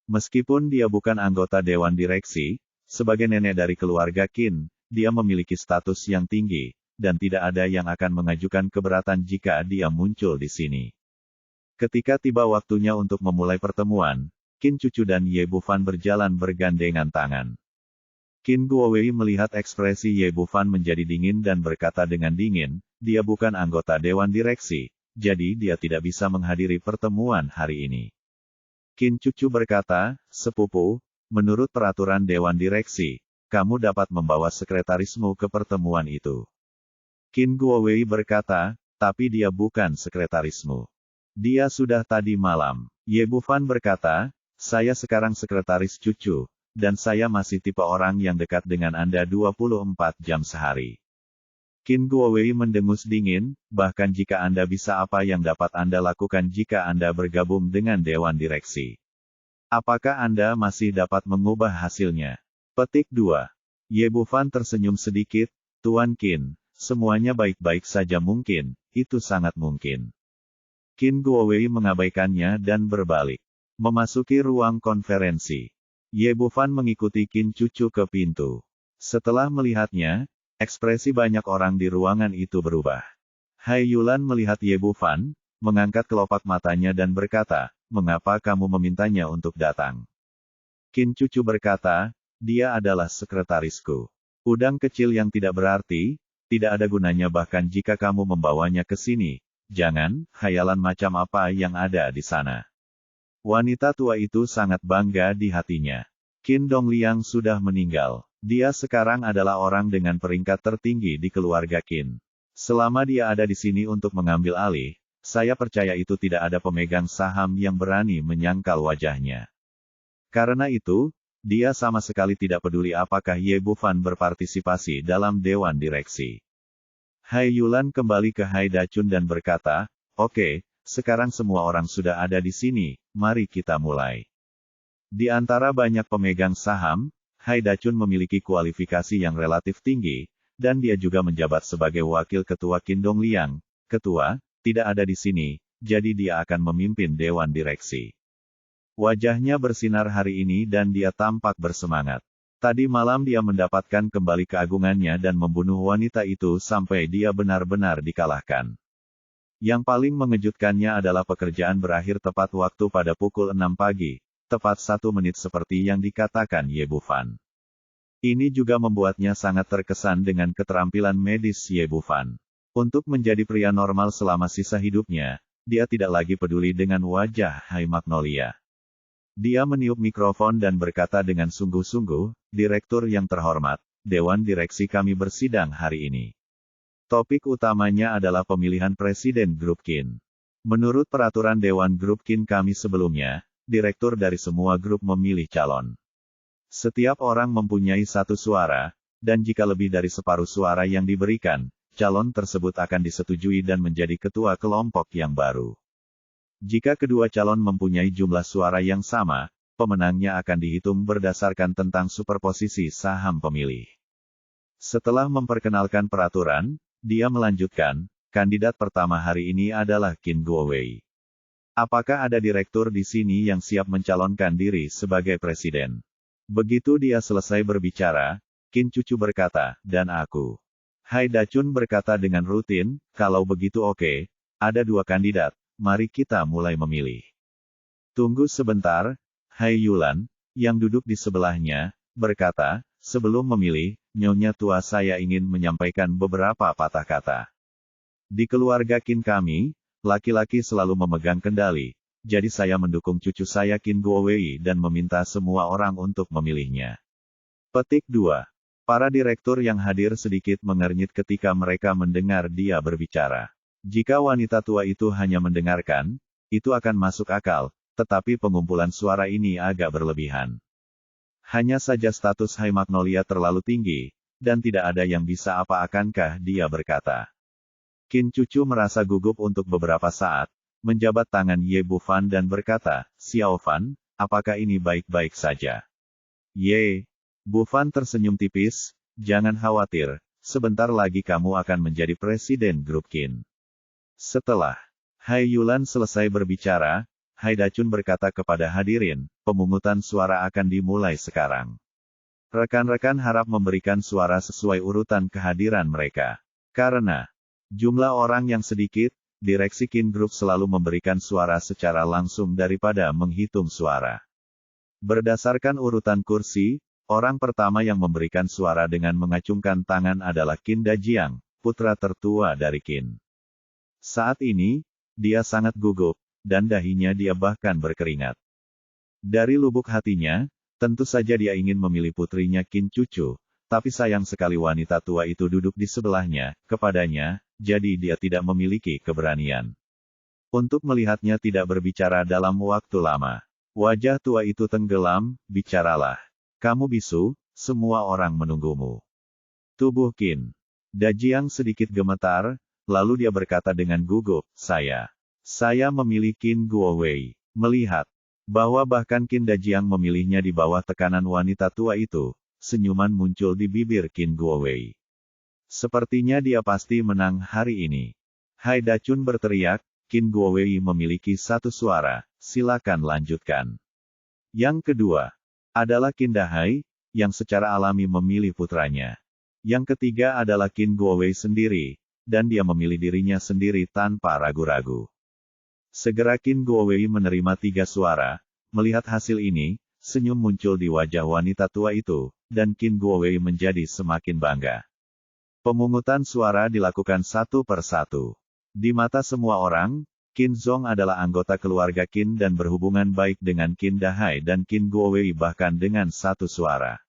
Meskipun dia bukan anggota Dewan Direksi, Sebagai nenek dari keluarga Qin, dia memiliki status yang tinggi, dan tidak ada yang akan mengajukan keberatan jika dia muncul di sini. Ketika tiba waktunya untuk memulai pertemuan, Qin Cucu dan Ye Bufan berjalan bergandengan tangan. Qin Guowei melihat ekspresi Ye Bufan menjadi dingin dan berkata dengan dingin, dia bukan anggota Dewan Direksi, jadi dia tidak bisa menghadiri pertemuan hari ini. Qin Cucu berkata, "Sepupu, menurut peraturan Dewan Direksi, kamu dapat membawa sekretarismu ke pertemuan itu." Qin Guowei berkata, "Tapi dia bukan sekretarismu. Dia sudah tadi malam." Ye Bufan berkata, "Saya sekarang sekretaris Cucu, dan saya masih tipe orang yang dekat dengan Anda 24 jam sehari." Qin Guowei mendengus dingin, bahkan jika Anda bisa, apa yang dapat Anda lakukan jika Anda bergabung dengan Dewan Direksi? Apakah Anda masih dapat mengubah hasilnya? Petik 2. Ye Bufan tersenyum sedikit, "Tuan Qin, semuanya baik-baik saja mungkin, itu sangat mungkin." Qin Guowei mengabaikannya dan berbalik. Memasuki ruang konferensi. Ye Bufan mengikuti Qin Cucu ke pintu. Setelah melihatnya, ekspresi banyak orang di ruangan itu berubah. Hai Yulan melihat Ye Bufan, mengangkat kelopak matanya dan berkata, "Mengapa kamu memintanya untuk datang?" Qin Cucu berkata, "Dia adalah sekretarisku. Udang kecil yang tidak berarti, tidak ada gunanya bahkan jika kamu membawanya ke sini. Jangan, khayalan macam apa yang ada di sana." Wanita tua itu sangat bangga di hatinya. Qin Dongliang sudah meninggal. Dia sekarang adalah orang dengan peringkat tertinggi di keluarga Qin. Selama dia ada di sini untuk mengambil alih, saya percaya itu tidak ada pemegang saham yang berani menyangkal wajahnya. Karena itu, dia sama sekali tidak peduli apakah Ye Bufan berpartisipasi dalam Dewan Direksi. Hai Yulan kembali ke Hai Dachun dan berkata, "Oke, sekarang semua orang sudah ada di sini, mari kita mulai." Di antara banyak pemegang saham, Hai Dachun memiliki kualifikasi yang relatif tinggi, dan dia juga menjabat sebagai wakil ketua Qin Dongliang. Ketua, tidak ada di sini, jadi dia akan memimpin Dewan Direksi. Wajahnya bersinar hari ini dan dia tampak bersemangat. Tadi malam dia mendapatkan kembali keagungannya dan membunuh wanita itu sampai dia benar-benar dikalahkan. Yang paling mengejutkannya adalah pekerjaan berakhir tepat waktu pada pukul 6 pagi, tepat 1 menit seperti yang dikatakan Ye Bufan. Ini juga membuatnya sangat terkesan dengan keterampilan medis Ye Bufan. Untuk menjadi pria normal selama sisa hidupnya, dia tidak lagi peduli dengan wajah Hai Magnolia. Dia meniup mikrofon dan berkata dengan sungguh-sungguh, "Direktur yang terhormat, Dewan Direksi kami bersidang hari ini. Topik utamanya adalah pemilihan Presiden Grup Qin. Menurut peraturan Dewan Grup Qin kami sebelumnya, direktur dari semua grup memilih calon. Setiap orang mempunyai 1 suara, dan jika lebih dari separuh suara yang diberikan, calon tersebut akan disetujui dan menjadi ketua kelompok yang baru. Jika kedua calon mempunyai jumlah suara yang sama, pemenangnya akan dihitung berdasarkan tentang superposisi saham pemilih." Setelah memperkenalkan peraturan, dia melanjutkan, "Kandidat pertama hari ini adalah Qin Guowei. Apakah ada direktur di sini yang siap mencalonkan diri sebagai presiden?" Begitu dia selesai berbicara, Qin Cucu berkata, "Dan aku." Hai Dachun berkata dengan rutin, "Kalau begitu oke, ada 2 kandidat. Mari kita mulai memilih." "Tunggu sebentar," Hai Yulan, yang duduk di sebelahnya, berkata, "Sebelum memilih, Nyonya tua saya ingin menyampaikan beberapa patah kata. Di keluarga Qin kami, laki-laki selalu memegang kendali, jadi saya mendukung cucu saya Qin Guowei dan meminta semua orang untuk memilihnya." Petik 2. Para direktur yang hadir sedikit mengernyit ketika mereka mendengar dia berbicara. Jika wanita tua itu hanya mendengarkan, itu akan masuk akal, tetapi pengumpulan suara ini agak berlebihan. Hanya saja status Hai Magnolia terlalu tinggi, dan tidak ada yang bisa apa akankah dia berkata. Qin Cucu merasa gugup untuk beberapa saat, menjabat tangan Ye Bufan dan berkata, "Xiao Fan, apakah ini baik-baik saja?" Ye Bufan tersenyum tipis, "Jangan khawatir, sebentar lagi kamu akan menjadi presiden grup Qin." Setelah Hai Yulan selesai berbicara, Hai Dachun berkata kepada hadirin, "Pemungutan suara akan dimulai sekarang. Rekan-rekan harap memberikan suara sesuai urutan kehadiran mereka. Karena jumlah orang yang sedikit, direksi Kin Group selalu memberikan suara secara langsung daripada menghitung suara. Berdasarkan urutan kursi, orang pertama yang memberikan suara dengan mengacungkan tangan adalah Qin Dajiang, putra tertua dari Qin. Saat ini, dia sangat gugup, dan dahinya dia bahkan berkeringat. Dari lubuk hatinya, tentu saja dia ingin memilih putrinya Qin Cucu, tapi sayang sekali wanita tua itu duduk di sebelahnya, kepadanya, jadi dia tidak memiliki keberanian untuk melihatnya tidak berbicara dalam waktu lama. Wajah tua itu tenggelam, bicaralah. Kamu bisu, semua orang menunggumu. Tubuh Qin Dajiang sedikit gemetar, lalu dia berkata dengan gugup, Saya memilih Qin Guowei. Melihat bahwa bahkan Qin Dajiang memilihnya di bawah tekanan wanita tua itu, senyuman muncul di bibir Qin Guowei. Sepertinya dia pasti menang hari ini. Hai Dachun berteriak, Qin Guowei memiliki satu suara, silakan lanjutkan. Yang kedua adalah Qin Dahai, yang secara alami memilih putranya. Yang ketiga adalah Qin Guowei sendiri, dan dia memilih dirinya sendiri tanpa ragu-ragu. Segera Qin Guowei menerima 3 suara. Melihat hasil ini, senyum muncul di wajah wanita tua itu, dan Qin Guowei menjadi semakin bangga. Pemungutan suara dilakukan satu per satu. Di mata semua orang, Qin Zong adalah anggota keluarga Qin dan berhubungan baik dengan Qin Dahai dan Qin Guowei bahkan dengan satu suara.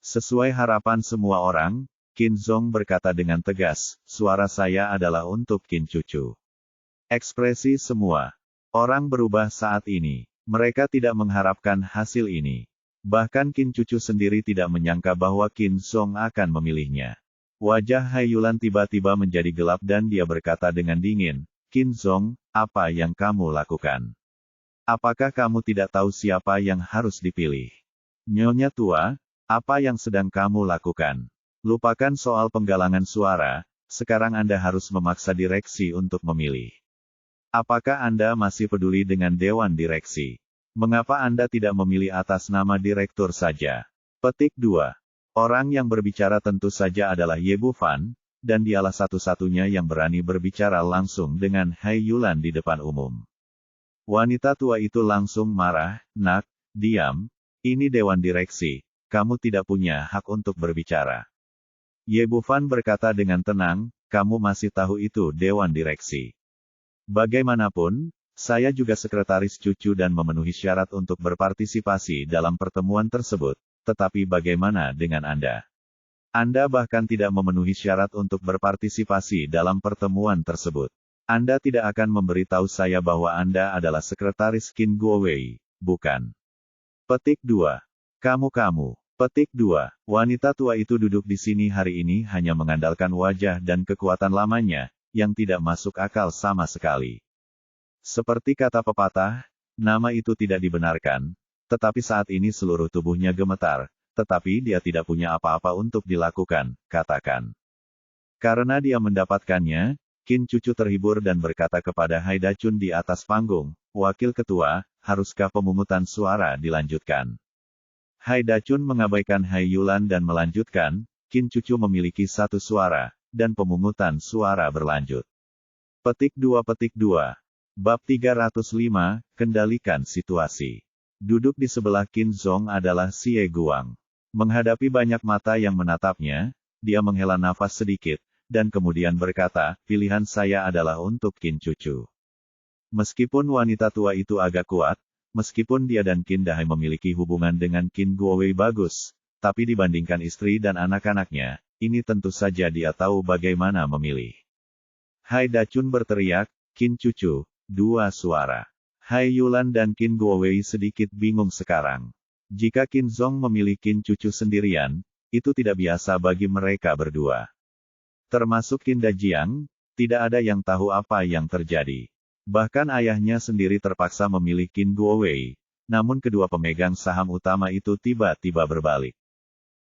Sesuai harapan semua orang, Qin Zong berkata dengan tegas, suara saya adalah untuk Qin Cucu. Ekspresi semua orang berubah saat ini. Mereka tidak mengharapkan hasil ini. Bahkan Qin Cucu sendiri tidak menyangka bahwa Qin Zong akan memilihnya. Wajah Hai Yulan tiba-tiba menjadi gelap dan dia berkata dengan dingin, Qin Zong, apa yang kamu lakukan? Apakah kamu tidak tahu siapa yang harus dipilih? Nyonya tua, apa yang sedang kamu lakukan? Lupakan soal penggalangan suara, sekarang Anda harus memaksa direksi untuk memilih. Apakah Anda masih peduli dengan Dewan Direksi? Mengapa Anda tidak memilih atas nama direktur saja? Petik 2. Orang yang berbicara tentu saja adalah Ye Bufan, dan dialah satu-satunya yang berani berbicara langsung dengan Hai Yulan di depan umum. Wanita tua itu langsung marah, Nak, diam, ini Dewan Direksi, kamu tidak punya hak untuk berbicara. Ye Bufan berkata dengan tenang, kamu masih tahu itu Dewan Direksi. Bagaimanapun, saya juga sekretaris Cucu dan memenuhi syarat untuk berpartisipasi dalam pertemuan tersebut. Tetapi bagaimana dengan Anda? Anda bahkan tidak memenuhi syarat untuk berpartisipasi dalam pertemuan tersebut. Anda tidak akan memberitahu saya bahwa Anda adalah sekretaris Qin Guowei, bukan? Petik 2. Kamu. Petik 2. Wanita tua itu duduk di sini hari ini hanya mengandalkan wajah dan kekuatan lamanya, yang tidak masuk akal sama sekali. Seperti kata pepatah, nama itu tidak dibenarkan. Tetapi saat ini seluruh tubuhnya gemetar, tetapi dia tidak punya apa-apa untuk dilakukan, katakan. Karena dia mendapatkannya, Qin Cucu terhibur dan berkata kepada Hai Dachun di atas panggung, Wakil Ketua, haruskah pemungutan suara dilanjutkan? Hai Dachun mengabaikan Hai Yulan dan melanjutkan, Qin Cucu memiliki satu suara, dan pemungutan suara berlanjut. Petik 2. Bab 305, Kendalikan Situasi. Duduk di sebelah Qin Zong adalah Xie Guang. Menghadapi banyak mata yang menatapnya, dia menghela nafas sedikit, dan kemudian berkata, pilihan saya adalah untuk Qin Cucu. Meskipun wanita tua itu agak kuat, meskipun dia dan Qin Dahai memiliki hubungan dengan Qin Guowei bagus, tapi dibandingkan istri dan anak-anaknya, ini tentu saja dia tahu bagaimana memilih. Hai Dachun berteriak, Qin Cucu, 2 suara. Hai Yulan dan Qin Guowei sedikit bingung sekarang. Jika Qin Zong memilih Qin Cucu sendirian, itu tidak biasa bagi mereka berdua. Termasuk Qin Dajiang, tidak ada yang tahu apa yang terjadi. Bahkan ayahnya sendiri terpaksa memilih Qin Guowei, namun kedua pemegang saham utama itu tiba-tiba berbalik.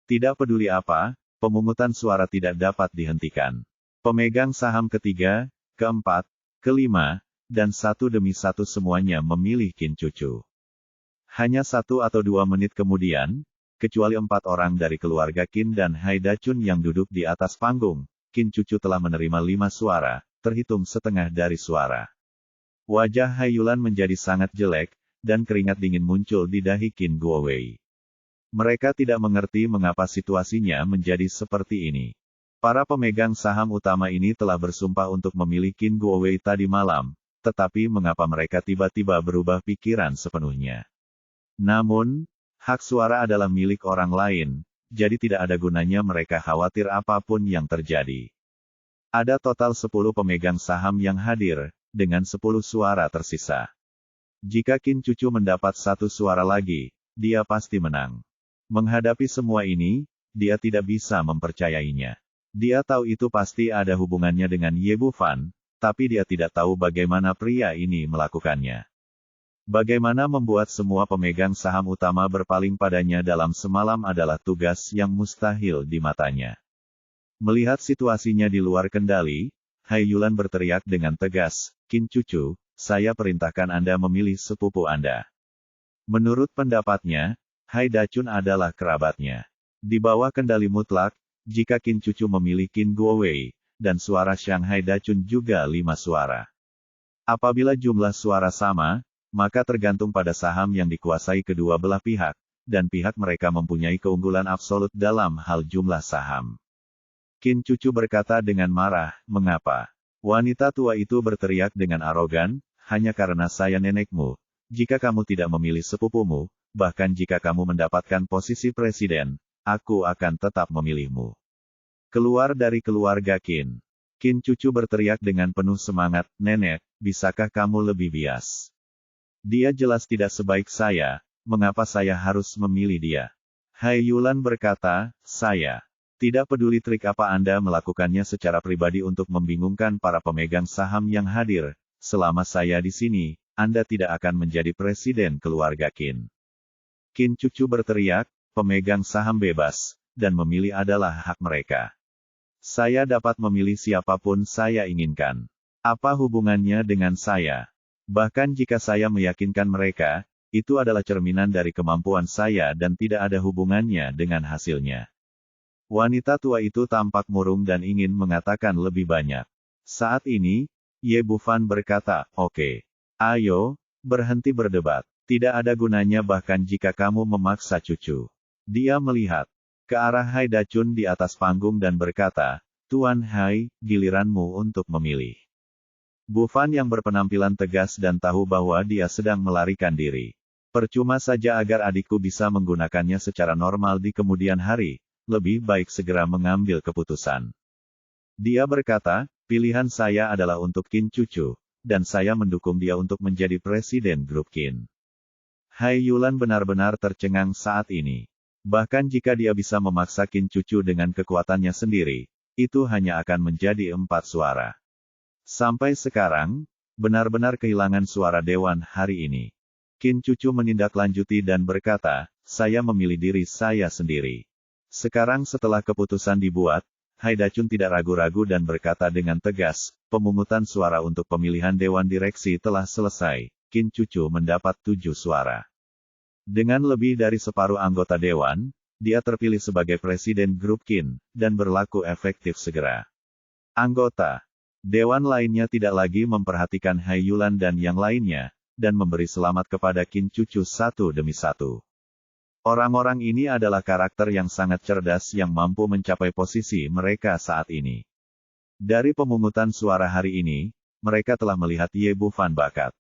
Tidak peduli apa, pemungutan suara tidak dapat dihentikan. Pemegang saham ketiga, keempat, kelima, dan satu demi satu semuanya memilih Qin Cucu. Hanya 1 atau 2 menit kemudian, kecuali 4 orang dari keluarga Qin dan Haidachun yang duduk di atas panggung. Qin Cucu telah menerima 5 suara, terhitung setengah dari suara. Wajah Haiyulan menjadi sangat jelek, dan keringat dingin muncul di dahi Qin Guowei. Mereka tidak mengerti mengapa situasinya menjadi seperti ini. Para pemegang saham utama ini telah bersumpah untuk memilih Qin Guowei tadi malam, tetapi mengapa mereka tiba-tiba berubah pikiran sepenuhnya? Namun, hak suara adalah milik orang lain, jadi tidak ada gunanya mereka khawatir apapun yang terjadi. Ada total 10 pemegang saham yang hadir, dengan 10 suara tersisa. Jika Qin Cucu mendapat 1 suara lagi, dia pasti menang. Menghadapi semua ini, dia tidak bisa mempercayainya. Dia tahu itu pasti ada hubungannya dengan Ye Bufan, tapi dia tidak tahu bagaimana pria ini melakukannya. Bagaimana membuat semua pemegang saham utama berpaling padanya dalam semalam adalah tugas yang mustahil di matanya. Melihat situasinya di luar kendali, Haiyulan berteriak dengan tegas, "Qin Cucu, saya perintahkan Anda memilih sepupu Anda." Menurut pendapatnya, Haidachun adalah kerabatnya. Di bawah kendali mutlak, jika Qin Cucu memilih Qin Guowei, dan suara Xiang Haidachun juga 5 suara. Apabila jumlah suara sama, maka tergantung pada saham yang dikuasai kedua belah pihak, dan pihak mereka mempunyai keunggulan absolut dalam hal jumlah saham. Qin Cucu berkata dengan marah, "Mengapa?" Wanita tua itu berteriak dengan arogan, "Hanya karena saya nenekmu. Jika kamu tidak memilih sepupumu, bahkan jika kamu mendapatkan posisi presiden, aku akan tetap memilihmu." Keluar dari keluarga Qin. Qin Cucu berteriak dengan penuh semangat, "Nenek, bisakah kamu lebih bias? Dia jelas tidak sebaik saya, mengapa saya harus memilih dia?" Haiyulan berkata, "Saya tidak peduli trik apa Anda melakukannya secara pribadi untuk membingungkan para pemegang saham yang hadir, selama saya di sini, Anda tidak akan menjadi presiden keluarga Qin." Qin Cucu berteriak, "Pemegang saham bebas, dan memilih adalah hak mereka. Saya dapat memilih siapapun saya inginkan. Apa hubungannya dengan saya? Bahkan jika saya meyakinkan mereka, itu adalah cerminan dari kemampuan saya dan tidak ada hubungannya dengan hasilnya." Wanita tua itu tampak murung dan ingin mengatakan lebih banyak. Saat ini, Ye Bufan berkata, "Oke. Ayo, berhenti berdebat. Tidak ada gunanya bahkan jika kamu memaksa Cucu." Dia melihat ke arah Haidachun di atas panggung dan berkata, "Tuan Hai, giliranmu untuk memilih." Bufan yang berpenampilan tegas dan tahu bahwa dia sedang melarikan diri. Percuma saja agar adikku bisa menggunakannya secara normal di kemudian hari, lebih baik segera mengambil keputusan. Dia berkata, "Pilihan saya adalah untuk Qin Cucu, dan saya mendukung dia untuk menjadi presiden grup Qin." Haiyulan benar-benar tercengang saat ini. Bahkan jika dia bisa memaksa Qin Cucu dengan kekuatannya sendiri, itu hanya akan menjadi 4 suara. Sampai sekarang, benar-benar kehilangan suara dewan hari ini. Qin Cucu menindaklanjuti dan berkata, "Saya memilih diri saya sendiri." Sekarang setelah keputusan dibuat, Haidachun tidak ragu-ragu dan berkata dengan tegas, "Pemungutan suara untuk pemilihan dewan direksi telah selesai." Qin Cucu mendapat 7 suara. Dengan lebih dari separuh anggota dewan, dia terpilih sebagai presiden grup Qin, dan berlaku efektif segera. Anggota dewan lainnya tidak lagi memperhatikan Haiyulan dan yang lainnya, dan memberi selamat kepada Qin Cucu satu demi satu. Orang-orang ini adalah karakter yang sangat cerdas yang mampu mencapai posisi mereka saat ini. Dari pemungutan suara hari ini, mereka telah melihat Ye Bufan bakat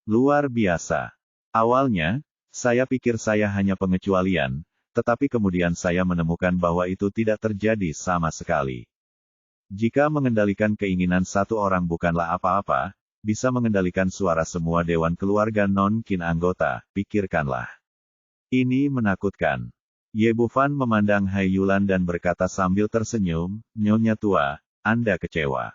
luar biasa. Awalnya, saya pikir saya hanya pengecualian, tetapi kemudian saya menemukan bahwa itu tidak terjadi sama sekali. Jika mengendalikan keinginan satu orang bukanlah apa-apa, bisa mengendalikan suara semua dewan keluarga non-Qin anggota, pikirkanlah. Ini menakutkan. Ye Bufan memandang Haiyulan dan berkata sambil tersenyum, "Nyonya tua, Anda kecewa."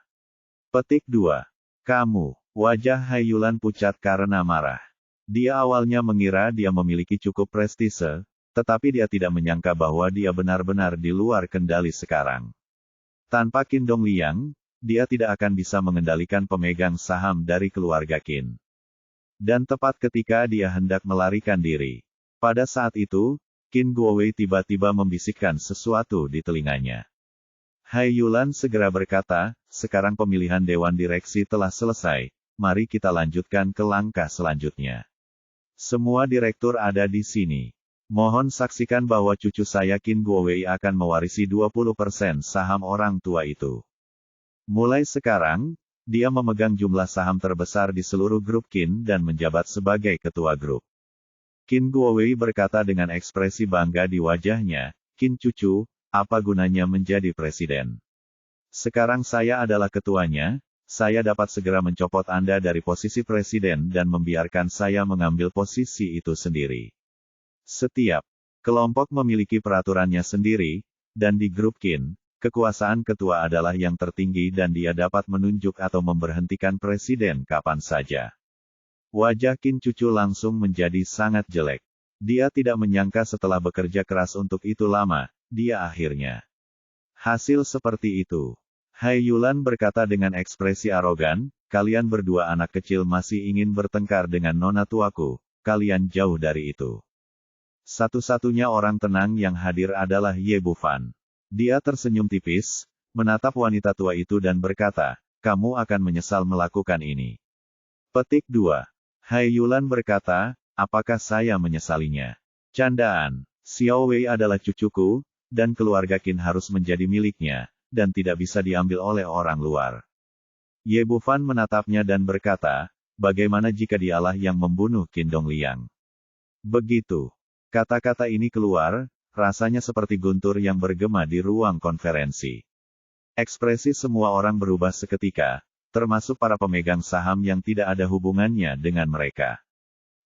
Petik 2. Kamu. Wajah Haiyulan pucat karena marah. Dia awalnya mengira dia memiliki cukup prestise, tetapi dia tidak menyangka bahwa dia benar-benar di luar kendali sekarang. Tanpa Qin Dongliang, dia tidak akan bisa mengendalikan pemegang saham dari keluarga Qin. Dan tepat ketika dia hendak melarikan diri. Pada saat itu, Qin Guowei tiba-tiba membisikkan sesuatu di telinganya. Hai Yulan segera berkata, sekarang pemilihan Dewan Direksi telah selesai, mari kita lanjutkan ke langkah selanjutnya. Semua direktur ada di sini. Mohon saksikan bahwa cucu saya Qin Guowei akan mewarisi 20% saham orang tua itu. Mulai sekarang, dia memegang jumlah saham terbesar di seluruh grup Qin dan menjabat sebagai ketua grup. Qin Guowei berkata dengan ekspresi bangga di wajahnya, Qin cucu, apa gunanya menjadi presiden? Sekarang saya adalah ketuanya, saya dapat segera mencopot Anda dari posisi presiden dan membiarkan saya mengambil posisi itu sendiri. Setiap kelompok memiliki peraturannya sendiri, dan di grup Qin, kekuasaan ketua adalah yang tertinggi dan dia dapat menunjuk atau memberhentikan presiden kapan saja. Wajah Qin cucu langsung menjadi sangat jelek. Dia tidak menyangka setelah bekerja keras untuk itu lama, dia akhirnya hasil seperti itu. Hai Yulan berkata dengan ekspresi arogan, kalian berdua anak kecil masih ingin bertengkar dengan nona tuaku, kalian jauh dari itu. Satu-satunya orang tenang yang hadir adalah Ye Bufan. Dia tersenyum tipis, menatap wanita tua itu dan berkata, kamu akan menyesal melakukan ini. Petik 2. Hai Yulan berkata, apakah saya menyesalinya? Candaan, Xiao Wei adalah cucuku, dan keluarga Qin harus menjadi miliknya, dan tidak bisa diambil oleh orang luar. Ye Bufan menatapnya dan berkata, bagaimana jika dialah yang membunuh Qin Dongliang? Begitu kata-kata ini keluar, rasanya seperti guntur yang bergema di ruang konferensi. Ekspresi semua orang berubah seketika, termasuk para pemegang saham yang tidak ada hubungannya dengan mereka.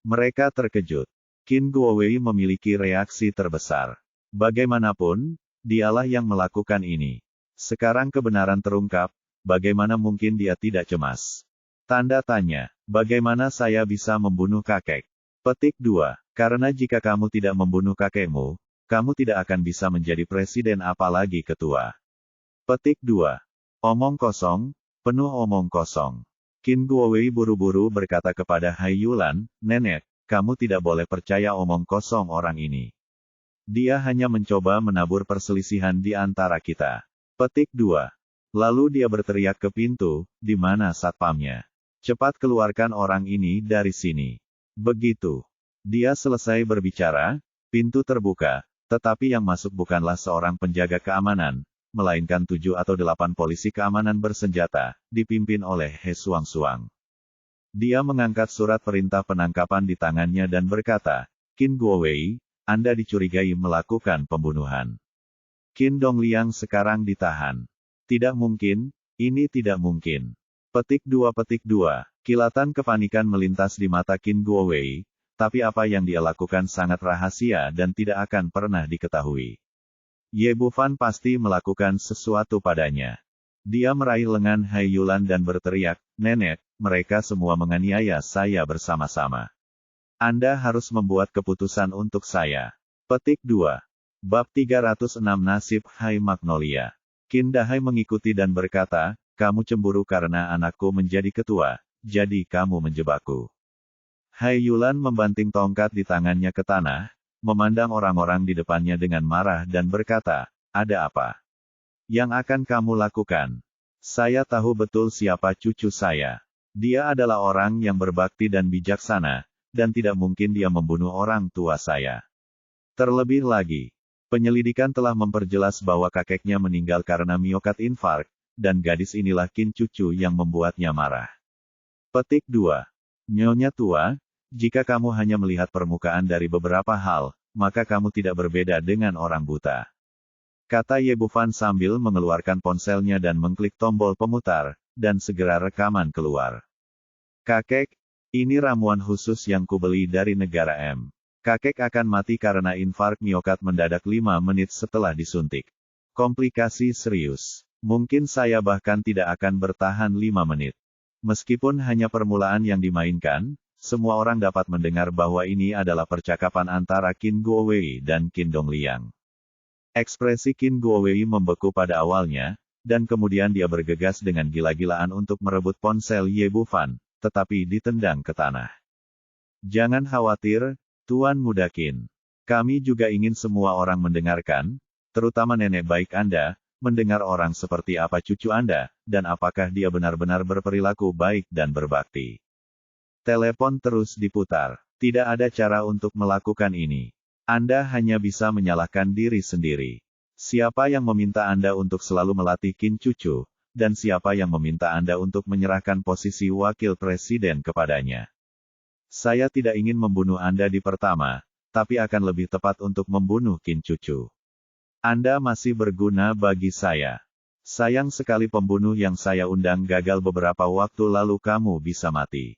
Mereka terkejut. Qin Guowei memiliki reaksi terbesar. Bagaimanapun, dialah yang melakukan ini. Sekarang kebenaran terungkap, bagaimana mungkin dia tidak cemas? Tanda tanya, bagaimana saya bisa membunuh kakek? Petik 2. Karena jika kamu tidak membunuh kakekmu, kamu tidak akan bisa menjadi presiden apalagi ketua. Petik 2. Omong kosong, penuh omong kosong. Qin Guowei buru-buru berkata kepada Hai Yulan, nenek, kamu tidak boleh percaya omong kosong orang ini. Dia hanya mencoba menabur perselisihan di antara kita. Petik 2. Lalu dia berteriak ke pintu, di mana satpamnya? Cepat keluarkan orang ini dari sini. Begitu dia selesai berbicara, pintu terbuka, tetapi yang masuk bukanlah seorang penjaga keamanan, melainkan 7 atau 8 polisi keamanan bersenjata, dipimpin oleh He Suang-Suang. Dia mengangkat surat perintah penangkapan di tangannya dan berkata, Qin Guowei, Anda dicurigai melakukan pembunuhan. Qin Dongliang sekarang ditahan. Tidak mungkin, ini tidak mungkin. Petik 2. Kilatan kepanikan melintas di mata Qin Guowei, tapi apa yang dia lakukan sangat rahasia dan tidak akan pernah diketahui. Ye Bufan pasti melakukan sesuatu padanya. Dia meraih lengan Hai Yulan dan berteriak, nenek, mereka semua menganiaya saya bersama-sama. Anda harus membuat keputusan untuk saya. Petik 2. Bab 306 Nasib Hai Magnolia. Qin Dahai mengikuti dan berkata, kamu cemburu karena anakku menjadi ketua, jadi kamu menjebakku. Hai Yulan membanting tongkat di tangannya ke tanah, memandang orang-orang di depannya dengan marah dan berkata, ada apa? Yang akan kamu lakukan? Saya tahu betul siapa cucu saya. Dia adalah orang yang berbakti dan bijaksana, dan tidak mungkin dia membunuh orang tua saya. Terlebih lagi, penyelidikan telah memperjelas bahwa kakeknya meninggal karena miokardi infark, dan gadis inilah Qin cucu yang membuatnya marah. Petik 2. Nyonya tua, jika kamu hanya melihat permukaan dari beberapa hal, maka kamu tidak berbeda dengan orang buta. Kata Ye Bufan sambil mengeluarkan ponselnya dan mengklik tombol pemutar, dan segera rekaman keluar. Kakek, ini ramuan khusus yang kubeli dari negara M. Kakek akan mati karena infark miokard mendadak 5 menit setelah disuntik. Komplikasi serius. Mungkin saya bahkan tidak akan bertahan 5 menit. Meskipun hanya permulaan yang dimainkan, semua orang dapat mendengar bahwa ini adalah percakapan antara Qin Guowei dan Qin Dongliang. Ekspresi Qin Guowei membeku pada awalnya, dan kemudian dia bergegas dengan gila-gilaan untuk merebut ponsel Ye Bufan, tetapi ditendang ke tanah. Jangan khawatir, Tuan Muda Qin. Kami juga ingin semua orang mendengarkan, terutama nenek baik Anda, mendengar orang seperti apa cucu Anda, dan apakah dia benar-benar berperilaku baik dan berbakti. Telepon terus diputar. Tidak ada cara untuk melakukan ini. Anda hanya bisa menyalahkan diri sendiri. Siapa yang meminta Anda untuk selalu melatih Kin cucu, dan siapa yang meminta Anda untuk menyerahkan posisi wakil presiden kepadanya? Saya tidak ingin membunuh Anda di pertama, tapi akan lebih tepat untuk membunuh Kin cucu. Anda masih berguna bagi saya. Sayang sekali pembunuh yang saya undang gagal beberapa waktu lalu kamu bisa mati.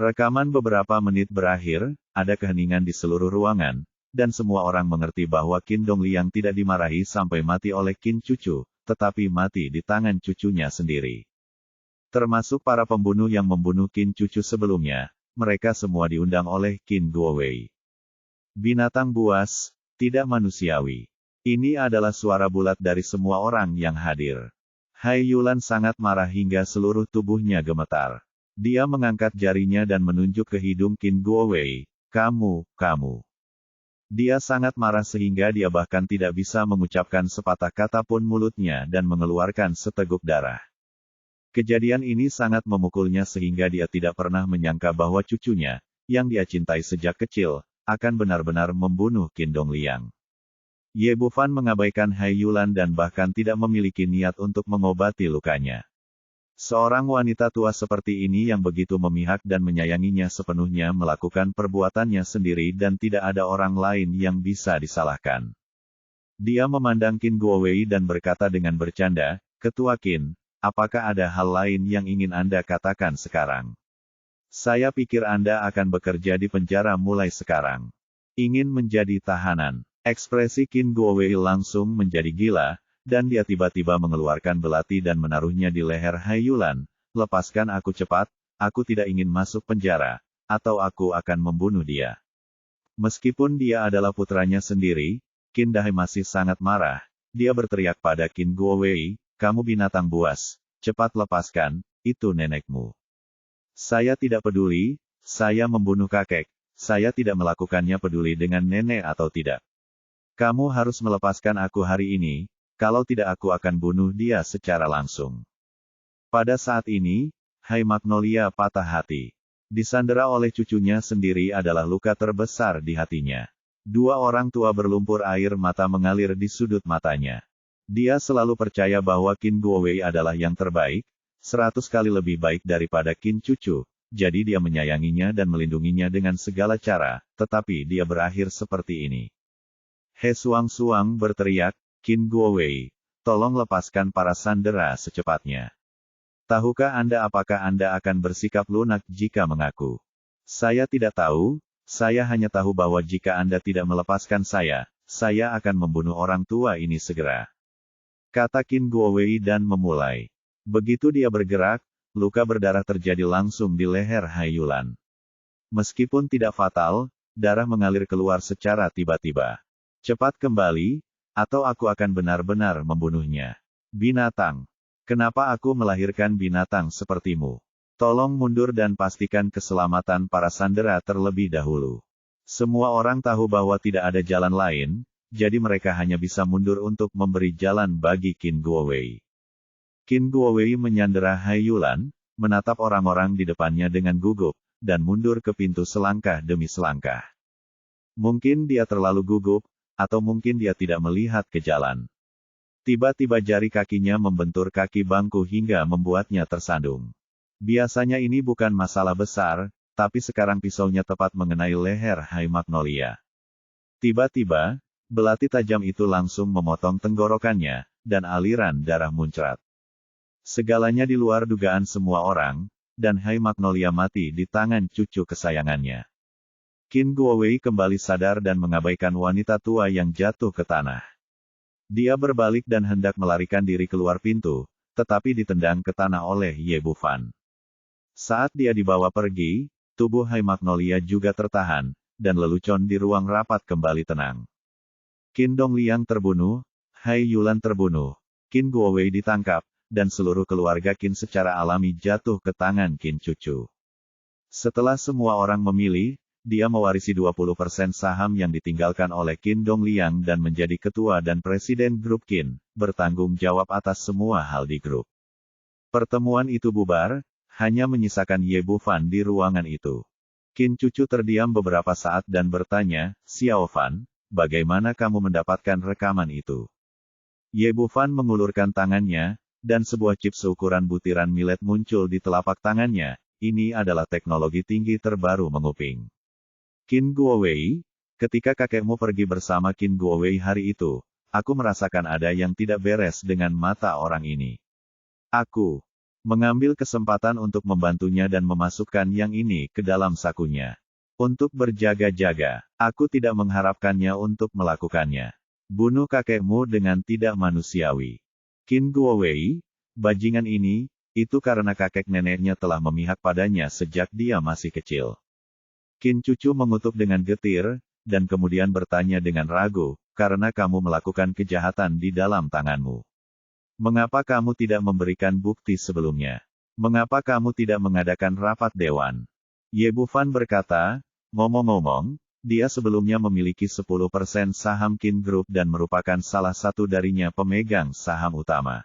Rekaman beberapa menit berakhir, ada keheningan di seluruh ruangan, dan semua orang mengerti bahwa Qin Dongliang tidak dimarahi sampai mati oleh Qin cucu, tetapi mati di tangan cucunya sendiri. Termasuk para pembunuh yang membunuh Qin cucu sebelumnya, mereka semua diundang oleh Qin Guowei. Binatang buas, tidak manusiawi. Ini adalah suara bulat dari semua orang yang hadir. Hai Yulan sangat marah hingga seluruh tubuhnya gemetar. Dia mengangkat jarinya dan menunjuk ke hidung Qin Guowei. Kamu. Dia sangat marah sehingga dia bahkan tidak bisa mengucapkan sepatah kata pun mulutnya dan mengeluarkan seteguk darah. Kejadian ini sangat memukulnya sehingga dia tidak pernah menyangka bahwa cucunya, yang dia cintai sejak kecil, akan benar-benar membunuh Qin Dongliang. Ye Bufan mengabaikan Hai Yulan dan bahkan tidak memiliki niat untuk mengobati lukanya. Seorang wanita tua seperti ini yang begitu memihak dan menyayanginya sepenuhnya melakukan perbuatannya sendiri dan tidak ada orang lain yang bisa disalahkan. Dia memandang Qin Guowei dan berkata dengan bercanda, Ketua Qin, apakah ada hal lain yang ingin Anda katakan sekarang? Saya pikir Anda akan bekerja di penjara mulai sekarang. Ingin menjadi tahanan. Ekspresi Qin Guowei langsung menjadi gila, dan dia tiba-tiba mengeluarkan belati dan menaruhnya di leher Hai Yulan. Lepaskan aku cepat, aku tidak ingin masuk penjara, atau aku akan membunuh dia. Meskipun dia adalah putranya sendiri, Qin Dai masih sangat marah. Dia berteriak pada Qin Guowei, kamu binatang buas, cepat lepaskan, itu nenekmu. Saya tidak peduli, saya membunuh kakek, saya tidak melakukannya peduli dengan nenek atau tidak. Kamu harus melepaskan aku hari ini, kalau tidak aku akan bunuh dia secara langsung. Pada saat ini, Hai Magnolia patah hati. Disandera oleh cucunya sendiri adalah luka terbesar di hatinya. Dua orang tua berlumpur air mata mengalir di sudut matanya. Dia selalu percaya bahwa Qin Guowei adalah yang terbaik, 100 kali lebih baik daripada Qin cucu, jadi dia menyayanginya dan melindunginya dengan segala cara, tetapi dia berakhir seperti ini. He Suang berteriak, Qin Guowei, tolong lepaskan para sandera secepatnya. Tahukah Anda apakah Anda akan bersikap lunak jika mengaku? Saya tidak tahu, saya hanya tahu bahwa jika Anda tidak melepaskan saya akan membunuh orang tua ini segera. Kata Qin Guowei dan memulai. Begitu dia bergerak, luka berdarah terjadi langsung di leher Hai Yulan. Meskipun tidak fatal, darah mengalir keluar secara tiba-tiba. Cepat kembali, atau aku akan benar-benar membunuhnya. Binatang. Kenapa aku melahirkan binatang sepertimu? Tolong mundur dan pastikan keselamatan para sandera terlebih dahulu. Semua orang tahu bahwa tidak ada jalan lain, jadi mereka hanya bisa mundur untuk memberi jalan bagi Qin Guowei. Qin Guowei menyandera Hai Yulan, menatap orang-orang di depannya dengan gugup, dan mundur ke pintu selangkah demi selangkah. Mungkin dia terlalu gugup, atau mungkin dia tidak melihat ke jalan. Tiba-tiba jari kakinya membentur kaki bangku hingga membuatnya tersandung. Biasanya ini bukan masalah besar, tapi sekarang pisaunya tepat mengenai leher Hai Magnolia. Tiba-tiba, belati tajam itu langsung memotong tenggorokannya, dan aliran darah muncrat. Segalanya di luar dugaan semua orang, dan Hai Magnolia mati di tangan cucu kesayangannya. Qin Guowei kembali sadar dan mengabaikan wanita tua yang jatuh ke tanah. Dia berbalik dan hendak melarikan diri keluar pintu, tetapi ditendang ke tanah oleh Ye Bufan. Saat dia dibawa pergi, tubuh Hai Magnolia juga tertahan, dan lelucon di ruang rapat kembali tenang. Qin Dongliang terbunuh, Hai Yulan terbunuh, Qin Guowei ditangkap, dan seluruh keluarga Qin secara alami jatuh ke tangan Qin cucu. Setelah semua orang memilih, dia mewarisi 20% saham yang ditinggalkan oleh Qin Dongliang dan menjadi ketua dan presiden grup Qin, bertanggung jawab atas semua hal di grup. Pertemuan itu bubar, hanya menyisakan Ye Bufan di ruangan itu. Qin Cucu terdiam beberapa saat dan bertanya, "Xiao Fan, bagaimana kamu mendapatkan rekaman itu?" Ye Bufan mengulurkan tangannya, dan sebuah chip seukuran butiran millet muncul di telapak tangannya. Ini adalah teknologi tinggi terbaru menguping. Qin Guowei, ketika kakekmu pergi bersama Qin Guowei hari itu, aku merasakan ada yang tidak beres dengan mata orang ini. Aku mengambil kesempatan untuk membantunya dan memasukkan yang ini ke dalam sakunya. Untuk berjaga-jaga, aku tidak mengharapkannya untuk melakukannya. Bunuh kakekmu dengan tidak manusiawi. Qin Guowei, bajingan ini, itu karena kakek neneknya telah memihak padanya sejak dia masih kecil. Qin Cucu mengutuk dengan getir, dan kemudian bertanya dengan ragu, karena kamu melakukan kejahatan di dalam tanganmu. Mengapa kamu tidak memberikan bukti sebelumnya? Mengapa kamu tidak mengadakan rapat dewan? Ye Bufan berkata, ngomong-ngomong, dia sebelumnya memiliki 10% saham Qin Group dan merupakan salah satu darinya pemegang saham utama.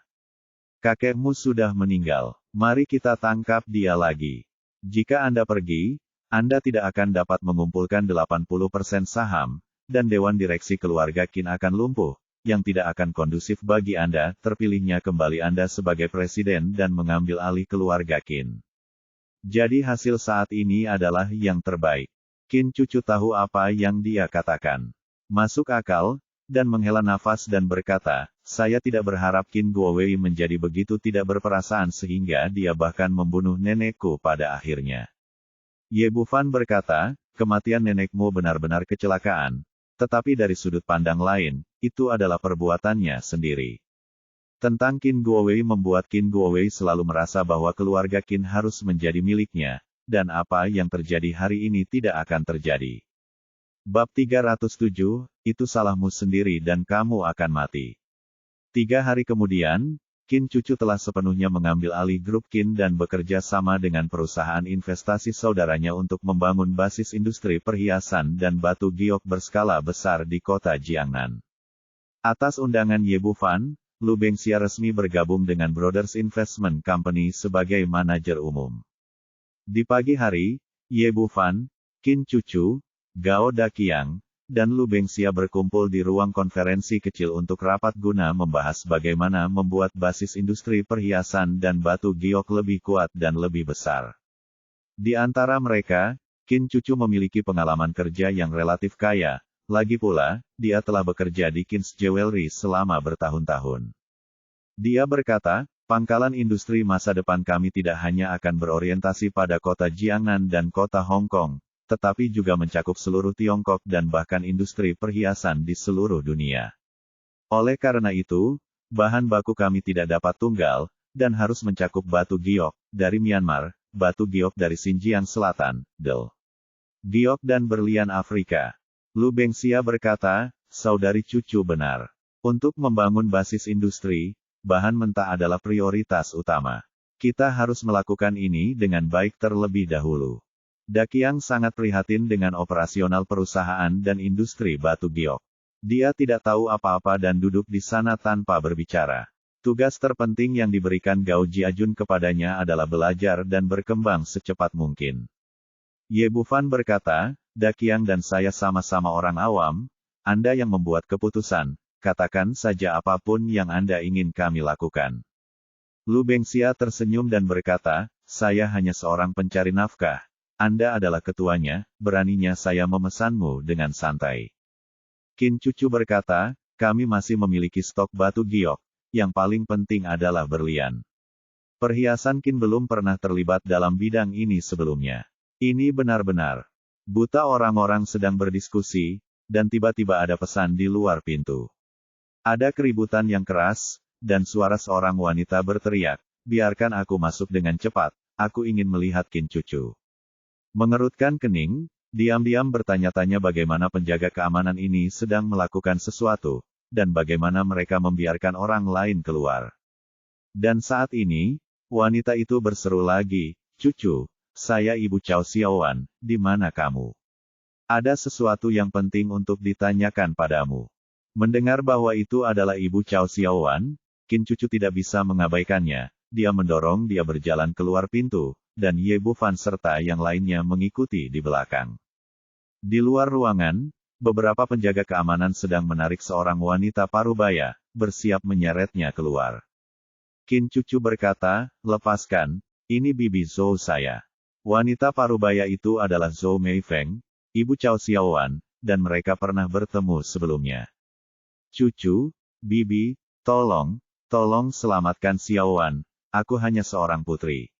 Kakekmu sudah meninggal. Mari kita tangkap dia lagi. Jika Anda pergi, Anda tidak akan dapat mengumpulkan 80% saham, dan dewan direksi keluarga Qin akan lumpuh, yang tidak akan kondusif bagi Anda, terpilihnya kembali Anda sebagai presiden dan mengambil alih keluarga Qin. Jadi hasil saat ini adalah yang terbaik. Qin Cucu tahu apa yang dia katakan. Masuk akal, dan menghela nafas dan berkata, saya tidak berharap Qin Guowei menjadi begitu tidak berperasaan sehingga dia bahkan membunuh nenekku pada akhirnya. Ye Bufan berkata, kematian nenekmu benar-benar kecelakaan, tetapi dari sudut pandang lain, itu adalah perbuatannya sendiri. Tentang Qin Guowei membuat Qin Guowei selalu merasa bahwa keluarga Qin harus menjadi miliknya, dan apa yang terjadi hari ini tidak akan terjadi. Bab 307, itu salahmu sendiri dan kamu akan mati. 3 hari kemudian, Qin Cucu telah sepenuhnya mengambil alih grup Qin dan bekerja sama dengan perusahaan investasi saudaranya untuk membangun basis industri perhiasan dan batu giok berskala besar di kota Jiangnan. Atas undangan Ye Bufan, Lu Bengxia resmi bergabung dengan Brothers Investment Company sebagai manajer umum. Di pagi hari, Ye Bufan, Qin Cucu, Gao Daqiang, dan Lu Bengxia berkumpul di ruang konferensi kecil untuk rapat guna membahas bagaimana membuat basis industri perhiasan dan batu giok lebih kuat dan lebih besar. Di antara mereka, Qin Cucu memiliki pengalaman kerja yang relatif kaya, lagi pula, dia telah bekerja di Qin's Jewelry selama bertahun-tahun. Dia berkata, pangkalan industri masa depan kami tidak hanya akan berorientasi pada kota Jiangnan dan kota Hong Kong, tetapi juga mencakup seluruh Tiongkok dan bahkan industri perhiasan di seluruh dunia. Oleh karena itu, bahan baku kami tidak dapat tunggal, dan harus mencakup batu giok dari Myanmar, batu giok dari Xinjiang Selatan, Del giok dan berlian Afrika. Lu Bengxia berkata, saudari Cucu benar. Untuk membangun basis industri, bahan mentah adalah prioritas utama. Kita harus melakukan ini dengan baik terlebih dahulu. Daqiang sangat prihatin dengan operasional perusahaan dan industri batu giok. Dia tidak tahu apa-apa dan duduk di sana tanpa berbicara. Tugas terpenting yang diberikan Gao Jiajun kepadanya adalah belajar dan berkembang secepat mungkin. Ye Bufan berkata, Daqiang dan saya sama-sama orang awam, Anda yang membuat keputusan, katakan saja apapun yang Anda ingin kami lakukan. Lu Bengxia tersenyum dan berkata, saya hanya seorang pencari nafkah. Anda adalah ketuanya, beraninya saya memesanmu dengan santai. Qin Cucu berkata, kami masih memiliki stok batu giok, yang paling penting adalah berlian. Perhiasan Qin belum pernah terlibat dalam bidang ini sebelumnya. Ini benar-benar buta. Orang-orang sedang berdiskusi, dan tiba-tiba ada pesan di luar pintu. Ada keributan yang keras, dan suara seorang wanita berteriak, biarkan aku masuk dengan cepat, aku ingin melihat Qin Cucu. Mengerutkan kening, diam-diam bertanya-tanya bagaimana penjaga keamanan ini sedang melakukan sesuatu, dan bagaimana mereka membiarkan orang lain keluar. Dan saat ini, wanita itu berseru lagi, Cucu, saya Ibu Chao Xiaowan, di mana kamu? Ada sesuatu yang penting untuk ditanyakan padamu. Mendengar bahwa itu adalah Ibu Chow Siaowan, Qin Cucu tidak bisa mengabaikannya. Dia mendorong dia berjalan keluar pintu, dan Ye Bufan serta yang lainnya mengikuti di belakang. Di luar ruangan, beberapa penjaga keamanan sedang menarik seorang wanita parubaya, bersiap menyeretnya keluar. Qin Cucu berkata, "Lepaskan, ini Bibi Zhou saya." Wanita parubaya itu adalah Zhou Meifeng, Ibu Chow Siaowan, dan mereka pernah bertemu sebelumnya. "Cucu, Bibi, tolong selamatkan Siaowan, aku hanya seorang putri."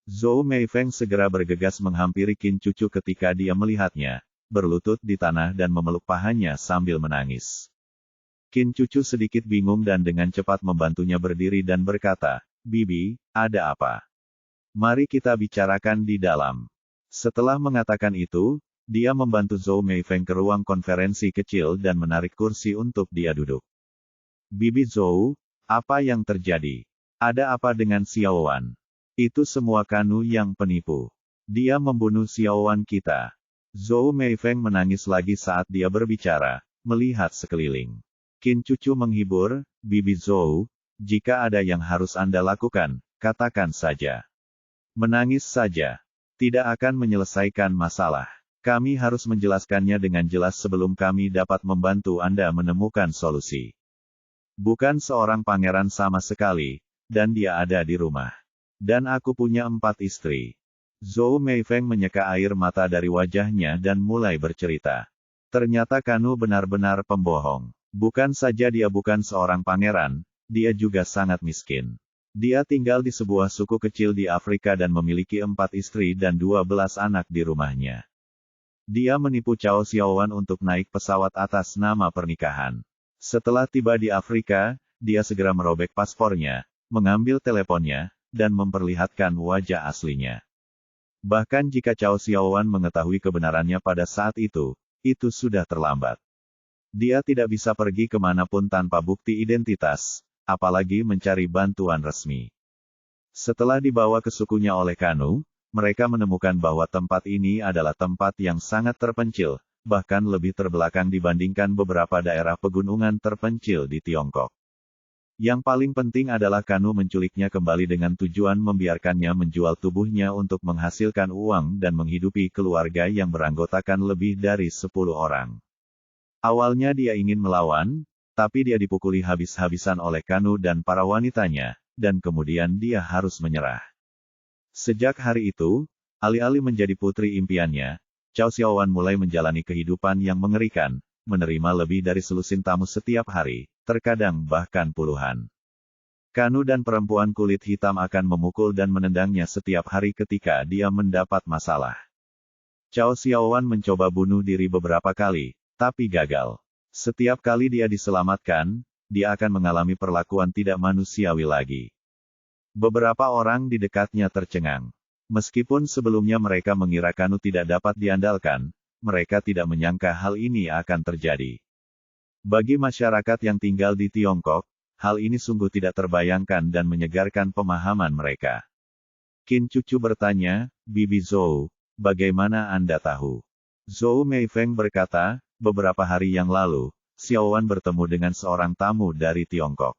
Zhou Meifeng segera bergegas menghampiri Qin Cucu ketika dia melihatnya, berlutut di tanah dan memeluk pahanya sambil menangis. Qin Cucu sedikit bingung dan dengan cepat membantunya berdiri dan berkata, "Bibi, ada apa? Mari kita bicarakan di dalam." Setelah mengatakan itu, dia membantu Zhou Meifeng ke ruang konferensi kecil dan menarik kursi untuk dia duduk. "Bibi Zhou, apa yang terjadi? Ada apa dengan Siaowan? Itu semua Kanu yang penipu. Dia membunuh Siaowan kita." Zhou Meifeng menangis lagi saat dia berbicara, melihat sekeliling. Qin Cucu menghibur, "Bibi Zhou, jika ada yang harus Anda lakukan, katakan saja. Menangis saja tidak akan menyelesaikan masalah. Kami harus menjelaskannya dengan jelas sebelum kami dapat membantu Anda menemukan solusi. Bukan seorang pangeran sama sekali, dan dia ada di rumah. Dan aku punya 4 istri." Zhou Meifeng menyeka air mata dari wajahnya dan mulai bercerita. Ternyata Kanu benar-benar pembohong. Bukan saja dia bukan seorang pangeran, dia juga sangat miskin. Dia tinggal di sebuah suku kecil di Afrika dan memiliki 4 istri dan 12 anak di rumahnya. Dia menipu Chow Siaowan untuk naik pesawat atas nama pernikahan. Setelah tiba di Afrika, dia segera merobek paspornya, mengambil teleponnya, dan memperlihatkan wajah aslinya. Bahkan jika Chow Siaowan mengetahui kebenarannya pada saat itu sudah terlambat. Dia tidak bisa pergi kemanapun tanpa bukti identitas, apalagi mencari bantuan resmi. Setelah dibawa ke sukunya oleh Kanu, mereka menemukan bahwa tempat ini adalah tempat yang sangat terpencil, bahkan lebih terbelakang dibandingkan beberapa daerah pegunungan terpencil di Tiongkok. Yang paling penting adalah Kanu menculiknya kembali dengan tujuan membiarkannya menjual tubuhnya untuk menghasilkan uang dan menghidupi keluarga yang beranggotakan lebih dari 10 orang. Awalnya dia ingin melawan, tapi dia dipukuli habis-habisan oleh Kanu dan para wanitanya, dan kemudian dia harus menyerah. Sejak hari itu, alih-alih menjadi putri impiannya, Chow Siaowan mulai menjalani kehidupan yang mengerikan, menerima lebih dari selusin tamu setiap hari, terkadang bahkan puluhan. Kanu dan perempuan kulit hitam akan memukul dan menendangnya setiap hari ketika dia mendapat masalah. Chow Siaowan mencoba bunuh diri beberapa kali, tapi gagal. Setiap kali dia diselamatkan, dia akan mengalami perlakuan tidak manusiawi lagi. Beberapa orang di dekatnya tercengang. Meskipun sebelumnya mereka mengira Kanu tidak dapat diandalkan, mereka tidak menyangka hal ini akan terjadi. Bagi masyarakat yang tinggal di Tiongkok, hal ini sungguh tidak terbayangkan dan menyegarkan pemahaman mereka. Qin Cucu bertanya, "Bibi Zhou, bagaimana Anda tahu?" Zhou Meifeng berkata, "Beberapa hari yang lalu, Siaowan bertemu dengan seorang tamu dari Tiongkok.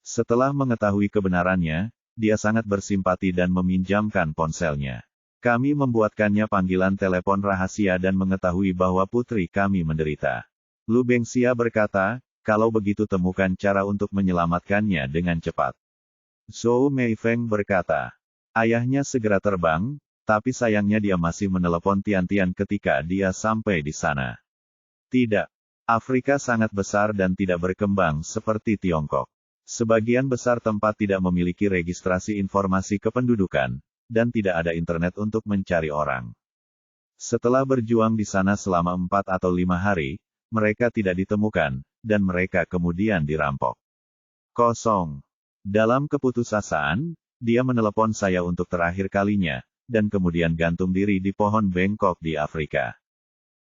Setelah mengetahui kebenarannya, dia sangat bersimpati dan meminjamkan ponselnya. Kami membuatkannya panggilan telepon rahasia dan mengetahui bahwa putri kami menderita." Lu Bengxia berkata, "Kalau begitu temukan cara untuk menyelamatkannya dengan cepat." Zhou Meifeng berkata, "Ayahnya segera terbang, tapi sayangnya dia masih menelepon Tian-Tian ketika dia sampai di sana." Tidak. Afrika sangat besar dan tidak berkembang seperti Tiongkok. Sebagian besar tempat tidak memiliki registrasi informasi kependudukan, dan tidak ada internet untuk mencari orang. Setelah berjuang di sana selama 4 atau 5 hari, mereka tidak ditemukan, dan mereka kemudian dirampok. Kosong. Dalam keputusasaan, dia menelepon saya untuk terakhir kalinya, dan kemudian gantung diri di pohon bengkok di Afrika.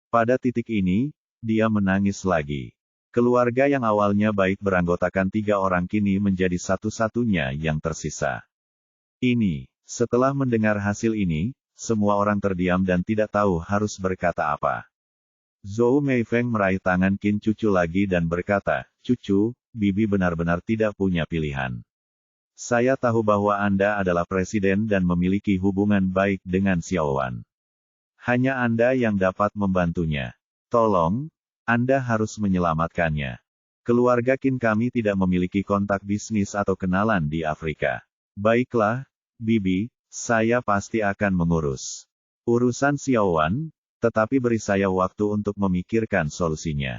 Pada titik ini, dia menangis lagi. Keluarga yang awalnya baik beranggotakan 3 orang kini menjadi satu-satunya yang tersisa. Setelah mendengar hasil ini, semua orang terdiam dan tidak tahu harus berkata apa. Zhou Meifeng meraih tangan Qin Cucu lagi dan berkata, "Cucu, Bibi benar-benar tidak punya pilihan. Saya tahu bahwa Anda adalah presiden dan memiliki hubungan baik dengan Xiao Wan. Hanya Anda yang dapat membantunya. Tolong, Anda harus menyelamatkannya. Keluarga Qin kami tidak memiliki kontak bisnis atau kenalan di Afrika." "Baiklah, Bibi, saya pasti akan mengurus urusan Xiao Wan, tetapi beri saya waktu untuk memikirkan solusinya."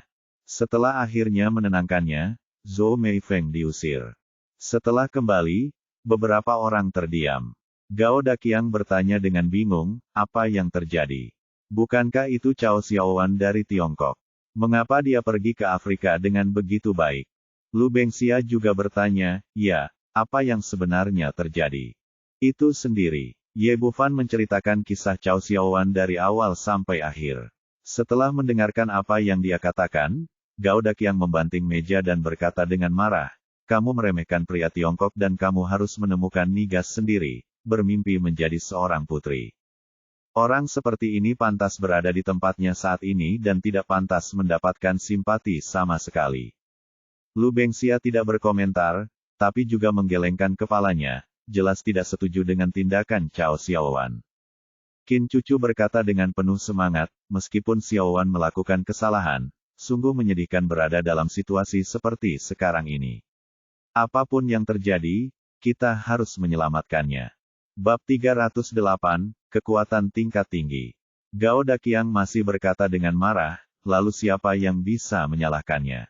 Setelah akhirnya menenangkannya, Zhou Meifeng diusir. Setelah kembali, beberapa orang terdiam. Gao Daqiang bertanya dengan bingung, "Apa yang terjadi? Bukankah itu Cao Xiaowan dari Tiongkok? Mengapa dia pergi ke Afrika dengan begitu baik?" Lu Bengxia juga bertanya, "Ya, apa yang sebenarnya terjadi?" "Itu sendiri." Ye Bufan menceritakan kisah Cao Xiaowan dari awal sampai akhir. Setelah mendengarkan apa yang dia katakan, Gao Daqiang membanting meja dan berkata dengan marah, "Kamu meremehkan pria Tiongkok dan kamu harus menemukan Nigas sendiri, bermimpi menjadi seorang putri. Orang seperti ini pantas berada di tempatnya saat ini dan tidak pantas mendapatkan simpati sama sekali." Lu Bengxia tidak berkomentar, tapi juga menggelengkan kepalanya, jelas tidak setuju dengan tindakan Cao Xiaowan. Qin Cucu berkata dengan penuh semangat, "Meskipun Xiaowan melakukan kesalahan, sungguh menyedihkan berada dalam situasi seperti sekarang ini. Apapun yang terjadi, kita harus menyelamatkannya." Bab 308, Kekuatan Tingkat Tinggi. Gao Daqiang masih berkata dengan marah, "Lalu siapa yang bisa menyalahkannya?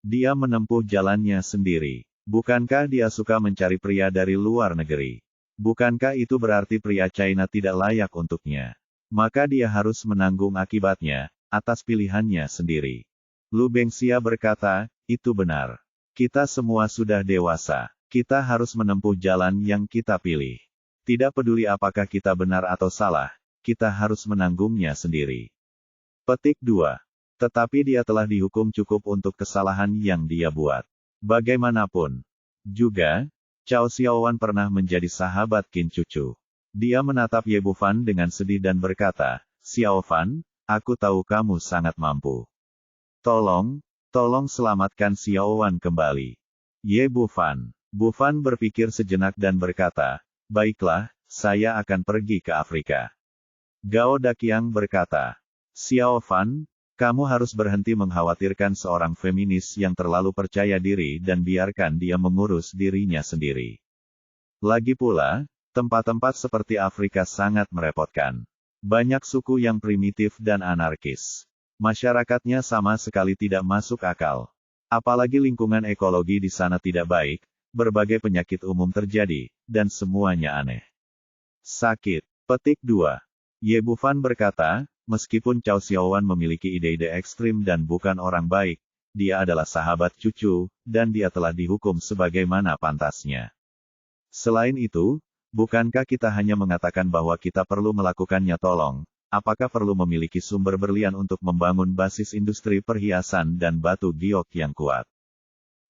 Dia menempuh jalannya sendiri. Bukankah dia suka mencari pria dari luar negeri? Bukankah itu berarti pria China tidak layak untuknya? Maka dia harus menanggung akibatnya, atas pilihannya sendiri." Lu Bengxia berkata, "Itu benar. Kita semua sudah dewasa. Kita harus menempuh jalan yang kita pilih. Tidak peduli apakah kita benar atau salah, kita harus menanggungnya sendiri." Petik 2. Tetapi dia telah dihukum cukup untuk kesalahan yang dia buat. Bagaimanapun juga, Cao Xiaowan pernah menjadi sahabat Qin Cucu. Dia menatap Ye Bufan dengan sedih dan berkata, "Xiao Fan, aku tahu kamu sangat mampu. Tolong selamatkan Xiao Wan kembali." Ye Bufan berpikir sejenak dan berkata, "Baiklah, saya akan pergi ke Afrika." Gao Daqiang berkata, "Xiao Fan, kamu harus berhenti mengkhawatirkan seorang feminis yang terlalu percaya diri dan biarkan dia mengurus dirinya sendiri. Lagi pula, tempat-tempat seperti Afrika sangat merepotkan. Banyak suku yang primitif dan anarkis. Masyarakatnya sama sekali tidak masuk akal. Apalagi lingkungan ekologi di sana tidak baik, berbagai penyakit umum terjadi, dan semuanya aneh. Sakit." Petik 2. Ye Bufan berkata, "Meskipun Cao Xiaowan memiliki ide-ide ekstrim dan bukan orang baik, dia adalah sahabat Cucu, dan dia telah dihukum sebagaimana pantasnya. Selain itu, bukankah kita hanya mengatakan bahwa kita perlu melakukannya? Tolong, apakah perlu memiliki sumber berlian untuk membangun basis industri perhiasan dan batu giok yang kuat?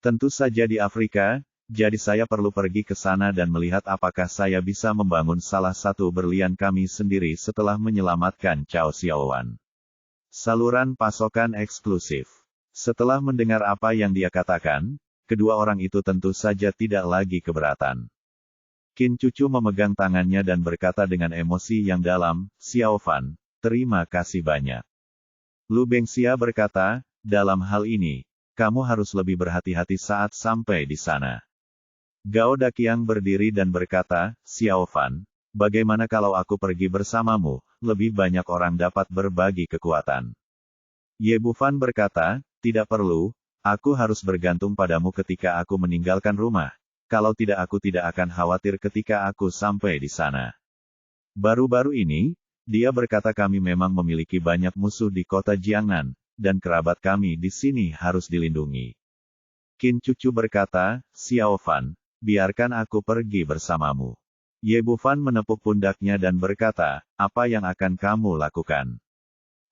Tentu saja di Afrika, jadi saya perlu pergi ke sana dan melihat apakah saya bisa membangun salah satu berlian kami sendiri setelah menyelamatkan Cao Xiaowan." Saluran pasokan eksklusif. Setelah mendengar apa yang dia katakan, kedua orang itu tentu saja tidak lagi keberatan. Qin Cucu memegang tangannya dan berkata dengan emosi yang dalam, "Xiao Fan, terima kasih banyak." Lu Bengxia berkata, "Dalam hal ini, kamu harus lebih berhati-hati saat sampai di sana." Gao Daqiang berdiri dan berkata, "Xiao Fan, bagaimana kalau aku pergi bersamamu, lebih banyak orang dapat berbagi kekuatan." Ye Bufan berkata, "Tidak perlu, aku harus bergantung padamu ketika aku meninggalkan rumah. Kalau tidak aku tidak akan khawatir ketika aku sampai di sana." Baru-baru ini, dia berkata kami memang memiliki banyak musuh di kota Jiangnan, dan kerabat kami di sini harus dilindungi. Qin Cucu berkata, "Xiao Fan, biarkan aku pergi bersamamu." Ye Bufan menepuk pundaknya dan berkata, "Apa yang akan kamu lakukan?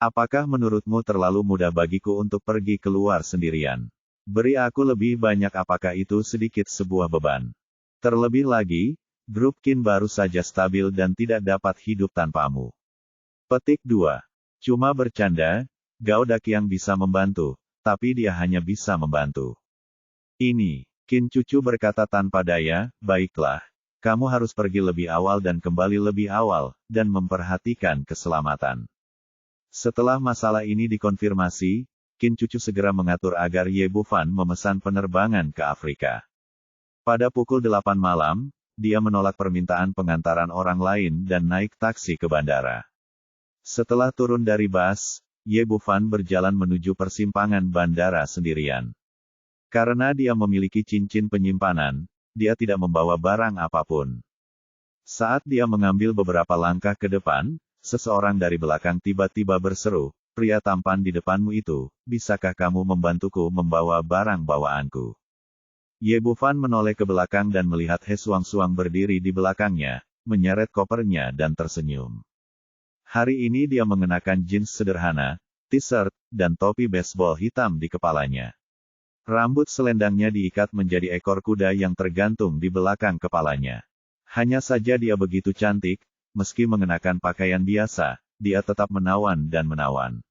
Apakah menurutmu terlalu mudah bagiku untuk pergi keluar sendirian? Beri aku lebih banyak, apakah itu sedikit sebuah beban? Terlebih lagi, grup Qin baru saja stabil dan tidak dapat hidup tanpamu." Petik 2. Cuma bercanda, Gao Daqiang bisa membantu, tapi dia hanya bisa membantu. Ini, Qin Cucu berkata tanpa daya, baiklah. Kamu harus pergi lebih awal dan kembali lebih awal, dan memperhatikan keselamatan. Setelah masalah ini dikonfirmasi, Qin Cucu segera mengatur agar Ye Bufan memesan penerbangan ke Afrika. Pada pukul 8 malam, dia menolak permintaan pengantaran orang lain dan naik taksi ke bandara. Setelah turun dari bus, Ye Bufan berjalan menuju persimpangan bandara sendirian. Karena dia memiliki cincin penyimpanan, dia tidak membawa barang apapun. Saat dia mengambil beberapa langkah ke depan, seseorang dari belakang tiba-tiba berseru, "Pria tampan di depanmu itu, bisakah kamu membantuku membawa barang bawaanku?" Ye Bufan menoleh ke belakang dan melihat He Suang-Suang berdiri di belakangnya, menyeret kopernya dan tersenyum. Hari ini dia mengenakan jeans sederhana, t-shirt, dan topi baseball hitam di kepalanya. Rambut selendangnya diikat menjadi ekor kuda yang tergantung di belakang kepalanya. Hanya saja dia begitu cantik, meski mengenakan pakaian biasa, dia tetap menawan dan menawan.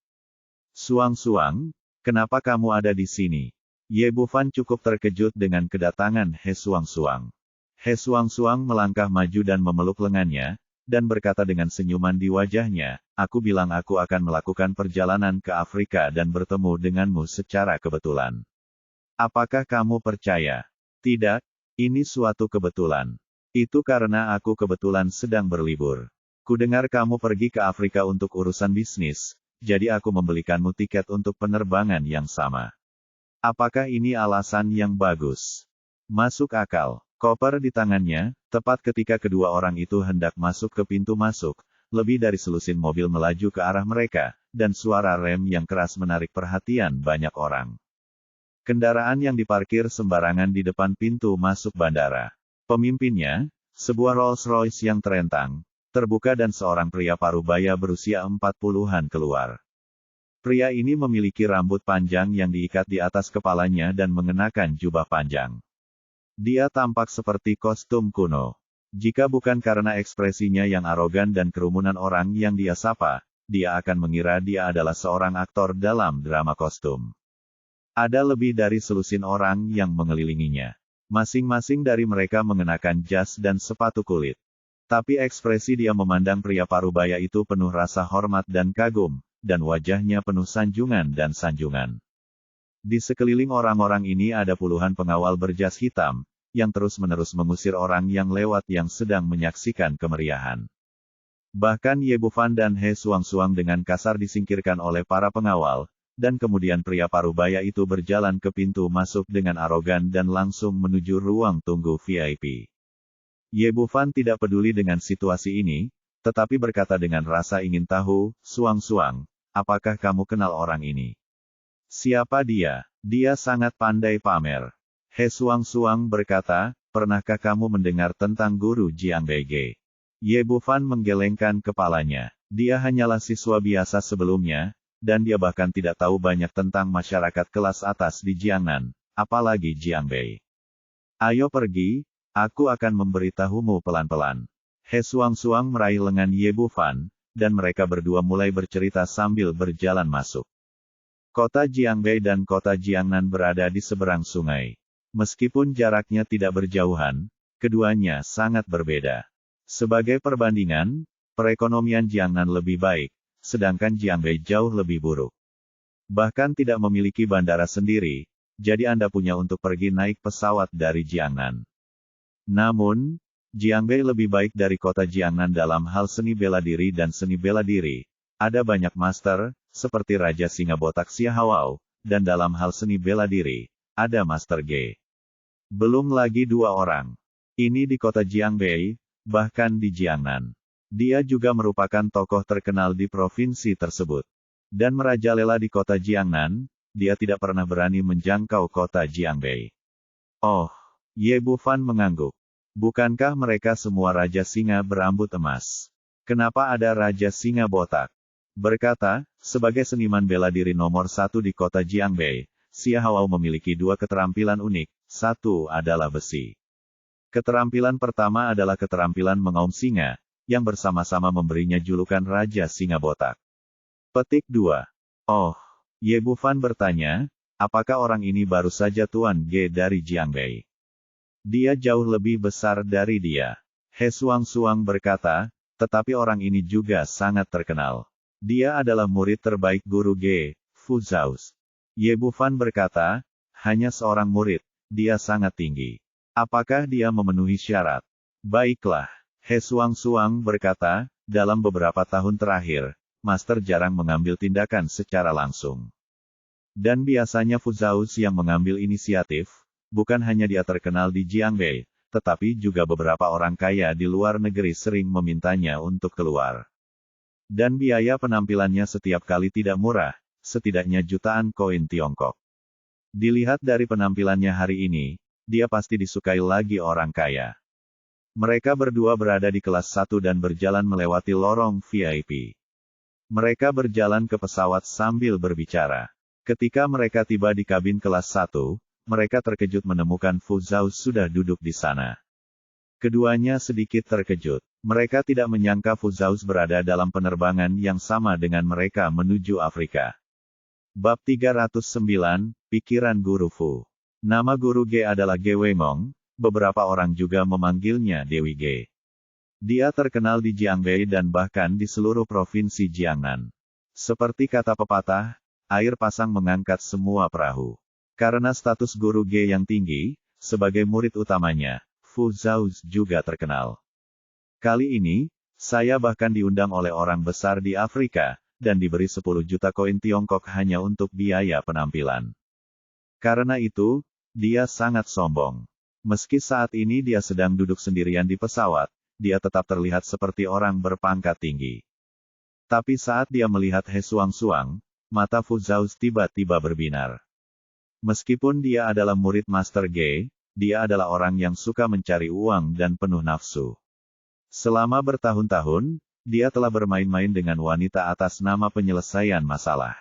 "Suang-Suang, kenapa kamu ada di sini?" Ye Bufan cukup terkejut dengan kedatangan He Suang-Suang. He Suang-Suang melangkah maju dan memeluk lengannya, dan berkata dengan senyuman di wajahnya, "Aku bilang aku akan melakukan perjalanan ke Afrika dan bertemu denganmu secara kebetulan. Apakah kamu percaya?" "Tidak, ini suatu kebetulan. Itu karena aku kebetulan sedang berlibur. Kudengar kamu pergi ke Afrika untuk urusan bisnis, jadi aku membelikanmu tiket untuk penerbangan yang sama. Apakah ini alasan yang bagus?" Masuk akal. Koper di tangannya, tepat ketika kedua orang itu hendak masuk ke pintu masuk, lebih dari selusin mobil melaju ke arah mereka, dan suara rem yang keras menarik perhatian banyak orang. Kendaraan yang diparkir sembarangan di depan pintu masuk bandara. Pemimpinnya, sebuah Rolls-Royce yang terentang, terbuka dan seorang pria parubaya berusia 40-an keluar. Pria ini memiliki rambut panjang yang diikat di atas kepalanya dan mengenakan jubah panjang. Dia tampak seperti kostum kuno. Jika bukan karena ekspresinya yang arogan dan kerumunan orang yang dia sapa, dia akan mengira dia adalah seorang aktor dalam drama kostum. Ada lebih dari selusin orang yang mengelilinginya. Masing-masing dari mereka mengenakan jas dan sepatu kulit. Tapi ekspresi dia memandang pria parubaya itu penuh rasa hormat dan kagum, dan wajahnya penuh sanjungan dan sanjungan. Di sekeliling orang-orang ini ada puluhan pengawal berjas hitam, yang terus-menerus mengusir orang yang lewat yang sedang menyaksikan kemeriahan. Bahkan Ye Bufan dan He Suang-Suang dengan kasar disingkirkan oleh para pengawal, dan kemudian pria parubaya itu berjalan ke pintu masuk dengan arogan dan langsung menuju ruang tunggu VIP. Ye Bufan tidak peduli dengan situasi ini, tetapi berkata dengan rasa ingin tahu, "Suang-Suang, apakah kamu kenal orang ini?" "Siapa dia? Dia sangat pandai pamer." He Suang-Suang berkata, "Pernahkah kamu mendengar tentang guru Jiang Beige?" Ye Bufan menggelengkan kepalanya. Dia hanyalah siswa biasa sebelumnya, dan dia bahkan tidak tahu banyak tentang masyarakat kelas atas di Jiangnan, apalagi Jiangbei. "Ayo pergi, aku akan memberitahumu pelan-pelan." He Suang-Suang meraih lengan Ye Bufan, dan mereka berdua mulai bercerita sambil berjalan masuk. Kota Jiangbei dan kota Jiangnan berada di seberang sungai. Meskipun jaraknya tidak berjauhan, keduanya sangat berbeda. Sebagai perbandingan, perekonomian Jiangnan lebih baik, sedangkan Jiangbei jauh lebih buruk. Bahkan tidak memiliki bandara sendiri, jadi Anda punya untuk pergi naik pesawat dari Jiangnan. Namun, Jiangbei lebih baik dari kota Jiangnan dalam hal seni bela diri dan seni bela diri. Ada banyak master, seperti Raja Singa Botak Xia Hawao, dan dalam hal seni bela diri, ada Master Ge. Belum lagi 2 orang. Ini di kota Jiangbei, bahkan di Jiangnan. Dia juga merupakan tokoh terkenal di provinsi tersebut. Dan merajalela di kota Jiangnan, dia tidak pernah berani menjangkau kota Jiangbei. "Oh," Ye Bufan mengangguk. "Bukankah mereka semua Raja Singa berambut emas? Kenapa ada Raja Singa botak?" Berkata, sebagai seniman bela diri nomor 1 di kota Jiangbei, Xia Hawao memiliki 2 keterampilan unik. Satu adalah besi. Keterampilan pertama adalah keterampilan mengaum singa, yang bersama-sama memberinya julukan Raja Singa Botak. Petik 2. Oh, Ye Bufan bertanya, apakah orang ini baru saja Tuan Ge dari Jiangbei? Dia jauh lebih besar dari dia. He Suang berkata, tetapi orang ini juga sangat terkenal. Dia adalah murid terbaik guru Ge, Fu Zhao's. Ye Bufan berkata, hanya seorang murid, dia sangat tinggi. Apakah dia memenuhi syarat? Baiklah. He Suang berkata, dalam beberapa tahun terakhir, Master jarang mengambil tindakan secara langsung. Dan biasanya Fu Zhao's yang mengambil inisiatif, bukan hanya dia terkenal di Jiangbei, tetapi juga beberapa orang kaya di luar negeri sering memintanya untuk keluar. Dan biaya penampilannya setiap kali tidak murah, setidaknya jutaan koin Tiongkok. Dilihat dari penampilannya hari ini, dia pasti disukai lagi orang kaya. Mereka berdua berada di kelas 1 dan berjalan melewati lorong VIP. Mereka berjalan ke pesawat sambil berbicara. Ketika mereka tiba di kabin kelas 1, mereka terkejut menemukan Fu Zhao sudah duduk di sana. Keduanya sedikit terkejut. Mereka tidak menyangka Fu Zhao berada dalam penerbangan yang sama dengan mereka menuju Afrika. Bab 309, Pikiran Guru Fu. Nama guru Ge adalah Ge Wengong, beberapa orang juga memanggilnya Dewi Ge. Dia terkenal di Jiangbei dan bahkan di seluruh provinsi Jiangnan. Seperti kata pepatah, air pasang mengangkat semua perahu. Karena status guru Ge yang tinggi, sebagai murid utamanya, Fu Zhao juga terkenal. Kali ini, saya bahkan diundang oleh orang besar di Afrika, dan diberi 10 juta koin Tiongkok hanya untuk biaya penampilan. Karena itu, dia sangat sombong. Meski saat ini dia sedang duduk sendirian di pesawat, dia tetap terlihat seperti orang berpangkat tinggi. Tapi saat dia melihat He Suang, mata Fu Zhao tiba-tiba berbinar. Meskipun dia adalah murid Master Ge, dia adalah orang yang suka mencari uang dan penuh nafsu. Selama bertahun-tahun, dia telah bermain-main dengan wanita atas nama penyelesaian masalah.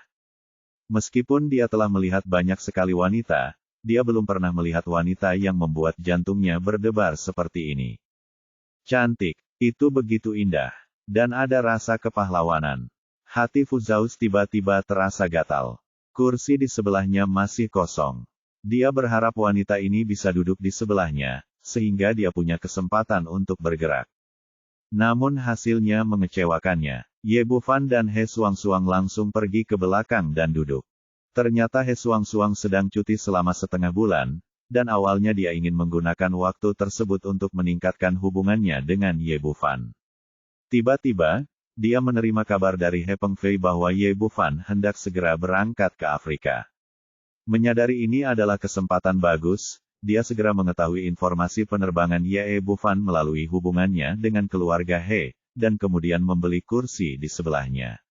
Meskipun dia telah melihat banyak sekali wanita, dia belum pernah melihat wanita yang membuat jantungnya berdebar seperti ini. Cantik, itu begitu indah, dan ada rasa kepahlawanan. Hati Fu Zhao tiba-tiba terasa gatal. Kursi di sebelahnya masih kosong. Dia berharap wanita ini bisa duduk di sebelahnya, sehingga dia punya kesempatan untuk bergerak. Namun hasilnya mengecewakannya. Ye Bufan dan He Suang langsung pergi ke belakang dan duduk. Ternyata He Suang sedang cuti selama setengah bulan, dan awalnya dia ingin menggunakan waktu tersebut untuk meningkatkan hubungannya dengan Ye Bufan. Tiba-tiba, dia menerima kabar dari He Pengfei bahwa Ye Bufan hendak segera berangkat ke Afrika. Menyadari ini adalah kesempatan bagus, dia segera mengetahui informasi penerbangan Ye Bufan melalui hubungannya dengan keluarga He, dan kemudian membeli kursi di sebelahnya.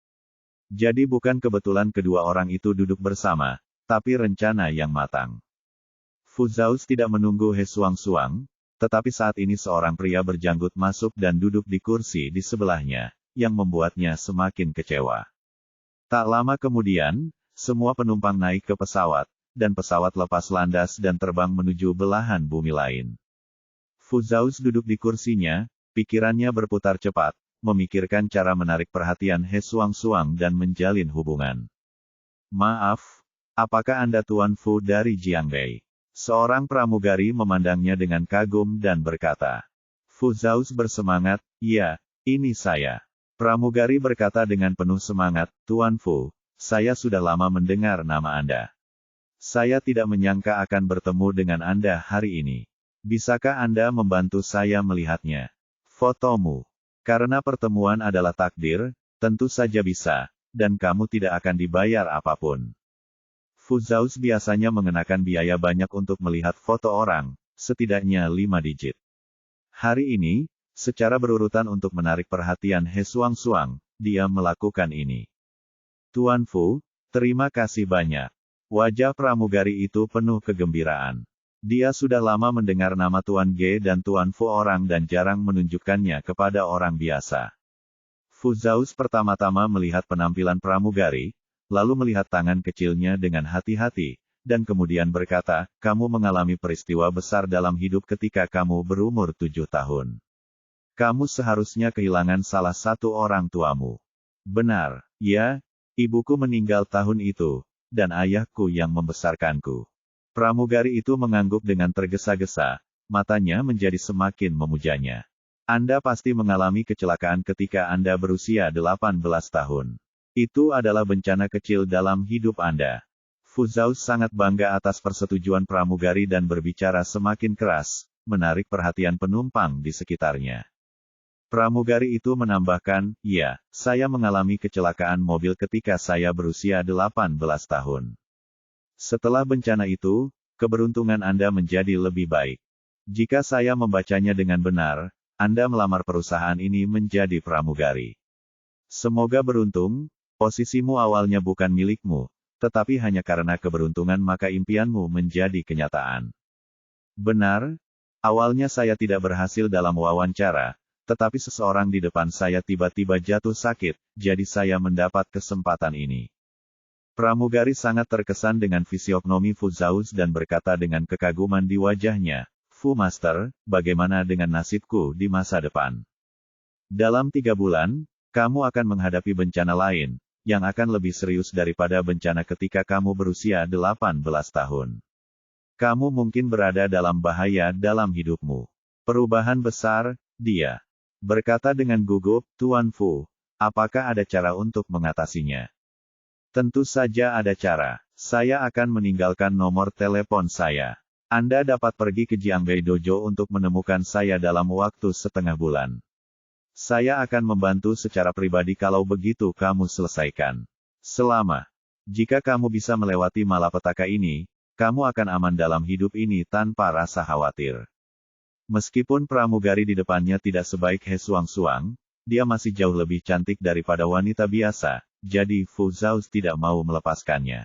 Jadi bukan kebetulan kedua orang itu duduk bersama, tapi rencana yang matang. Fu Zhao tidak menunggu He Suang, tetapi saat ini seorang pria berjanggut masuk dan duduk di kursi di sebelahnya, yang membuatnya semakin kecewa. Tak lama kemudian, semua penumpang naik ke pesawat, dan pesawat lepas landas dan terbang menuju belahan bumi lain. Fu Zhao duduk di kursinya, pikirannya berputar cepat, memikirkan cara menarik perhatian He Suang dan menjalin hubungan. Maaf, apakah Anda Tuan Fu dari Jiangbei? Seorang pramugari memandangnya dengan kagum dan berkata. Fu Zhao bersemangat, iya, ini saya. Pramugari berkata dengan penuh semangat, Tuan Fu, saya sudah lama mendengar nama Anda. Saya tidak menyangka akan bertemu dengan Anda hari ini. Bisakah Anda membantu saya melihatnya? Fotomu. Karena pertemuan adalah takdir, tentu saja bisa, dan kamu tidak akan dibayar apapun. Fu Zhao biasanya mengenakan biaya banyak untuk melihat foto orang, setidaknya 5 digit. Hari ini, secara berurutan untuk menarik perhatian He Suang, dia melakukan ini. Tuan Fu, terima kasih banyak. Wajah pramugari itu penuh kegembiraan. Dia sudah lama mendengar nama Tuan Ge dan Tuan Fu orang dan jarang menunjukkannya kepada orang biasa. Fu Zhao pertama-tama melihat penampilan pramugari, lalu melihat tangan kecilnya dengan hati-hati, dan kemudian berkata, kamu mengalami peristiwa besar dalam hidup ketika kamu berumur 7 tahun. Kamu seharusnya kehilangan salah satu orang tuamu. Benar, ya? Ibuku meninggal tahun itu, dan ayahku yang membesarkanku. Pramugari itu mengangguk dengan tergesa-gesa, matanya menjadi semakin memujanya. Anda pasti mengalami kecelakaan ketika Anda berusia 18 tahun. Itu adalah bencana kecil dalam hidup Anda. Fu Zhao sangat bangga atas persetujuan pramugari dan berbicara semakin keras, menarik perhatian penumpang di sekitarnya. Pramugari itu menambahkan, ya, saya mengalami kecelakaan mobil ketika saya berusia 18 tahun. Setelah bencana itu, keberuntungan Anda menjadi lebih baik. Jika saya membacanya dengan benar, Anda melamar perusahaan ini menjadi pramugari. Semoga beruntung, posisimu awalnya bukan milikmu, tetapi hanya karena keberuntungan maka impianmu menjadi kenyataan. Benar, awalnya saya tidak berhasil dalam wawancara, tetapi seseorang di depan saya tiba-tiba jatuh sakit, jadi saya mendapat kesempatan ini. Pramugari sangat terkesan dengan fisiognomi Fu Zhao dan berkata dengan kekaguman di wajahnya, Fu Master, bagaimana dengan nasibku di masa depan? Dalam 3 bulan, kamu akan menghadapi bencana lain, yang akan lebih serius daripada bencana ketika kamu berusia 18 tahun. Kamu mungkin berada dalam bahaya dalam hidupmu. Perubahan besar, dia berkata dengan gugup, Tuan Fu, apakah ada cara untuk mengatasinya? Tentu saja ada cara. Saya akan meninggalkan nomor telepon saya. Anda dapat pergi ke Jiangbei Dojo untuk menemukan saya dalam waktu setengah bulan. Saya akan membantu secara pribadi kalau begitu kamu selesaikan. Jika kamu bisa melewati malapetaka ini, kamu akan aman dalam hidup ini tanpa rasa khawatir. Meskipun pramugari di depannya tidak sebaik He Suang-Suang, dia masih jauh lebih cantik daripada wanita biasa. Jadi Fu Zhao tidak mau melepaskannya.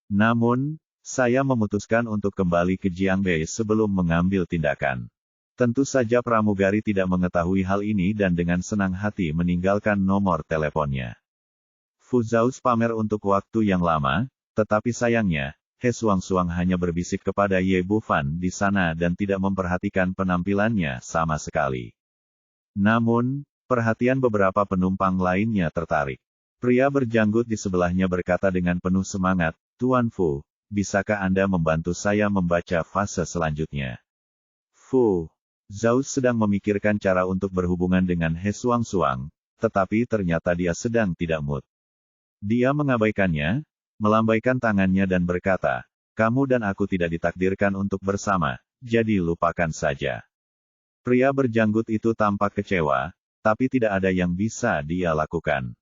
Namun, saya memutuskan untuk kembali ke Jiangbei sebelum mengambil tindakan. Tentu saja pramugari tidak mengetahui hal ini dan dengan senang hati meninggalkan nomor teleponnya. Fu Zhao pamer untuk waktu yang lama, tetapi sayangnya, He Suang-Suang hanya berbisik kepada Ye Bufan di sana dan tidak memperhatikan penampilannya sama sekali. Namun, perhatian beberapa penumpang lainnya tertarik. Pria berjanggut di sebelahnya berkata dengan penuh semangat, Tuan Fu, bisakah Anda membantu saya membaca fase selanjutnya? Fu Zhao sedang memikirkan cara untuk berhubungan dengan He Suang-Suang, tetapi ternyata dia sedang tidak mood. Dia mengabaikannya, melambaikan tangannya dan berkata, kamu dan aku tidak ditakdirkan untuk bersama, jadi lupakan saja. Pria berjanggut itu tampak kecewa, tapi tidak ada yang bisa dia lakukan.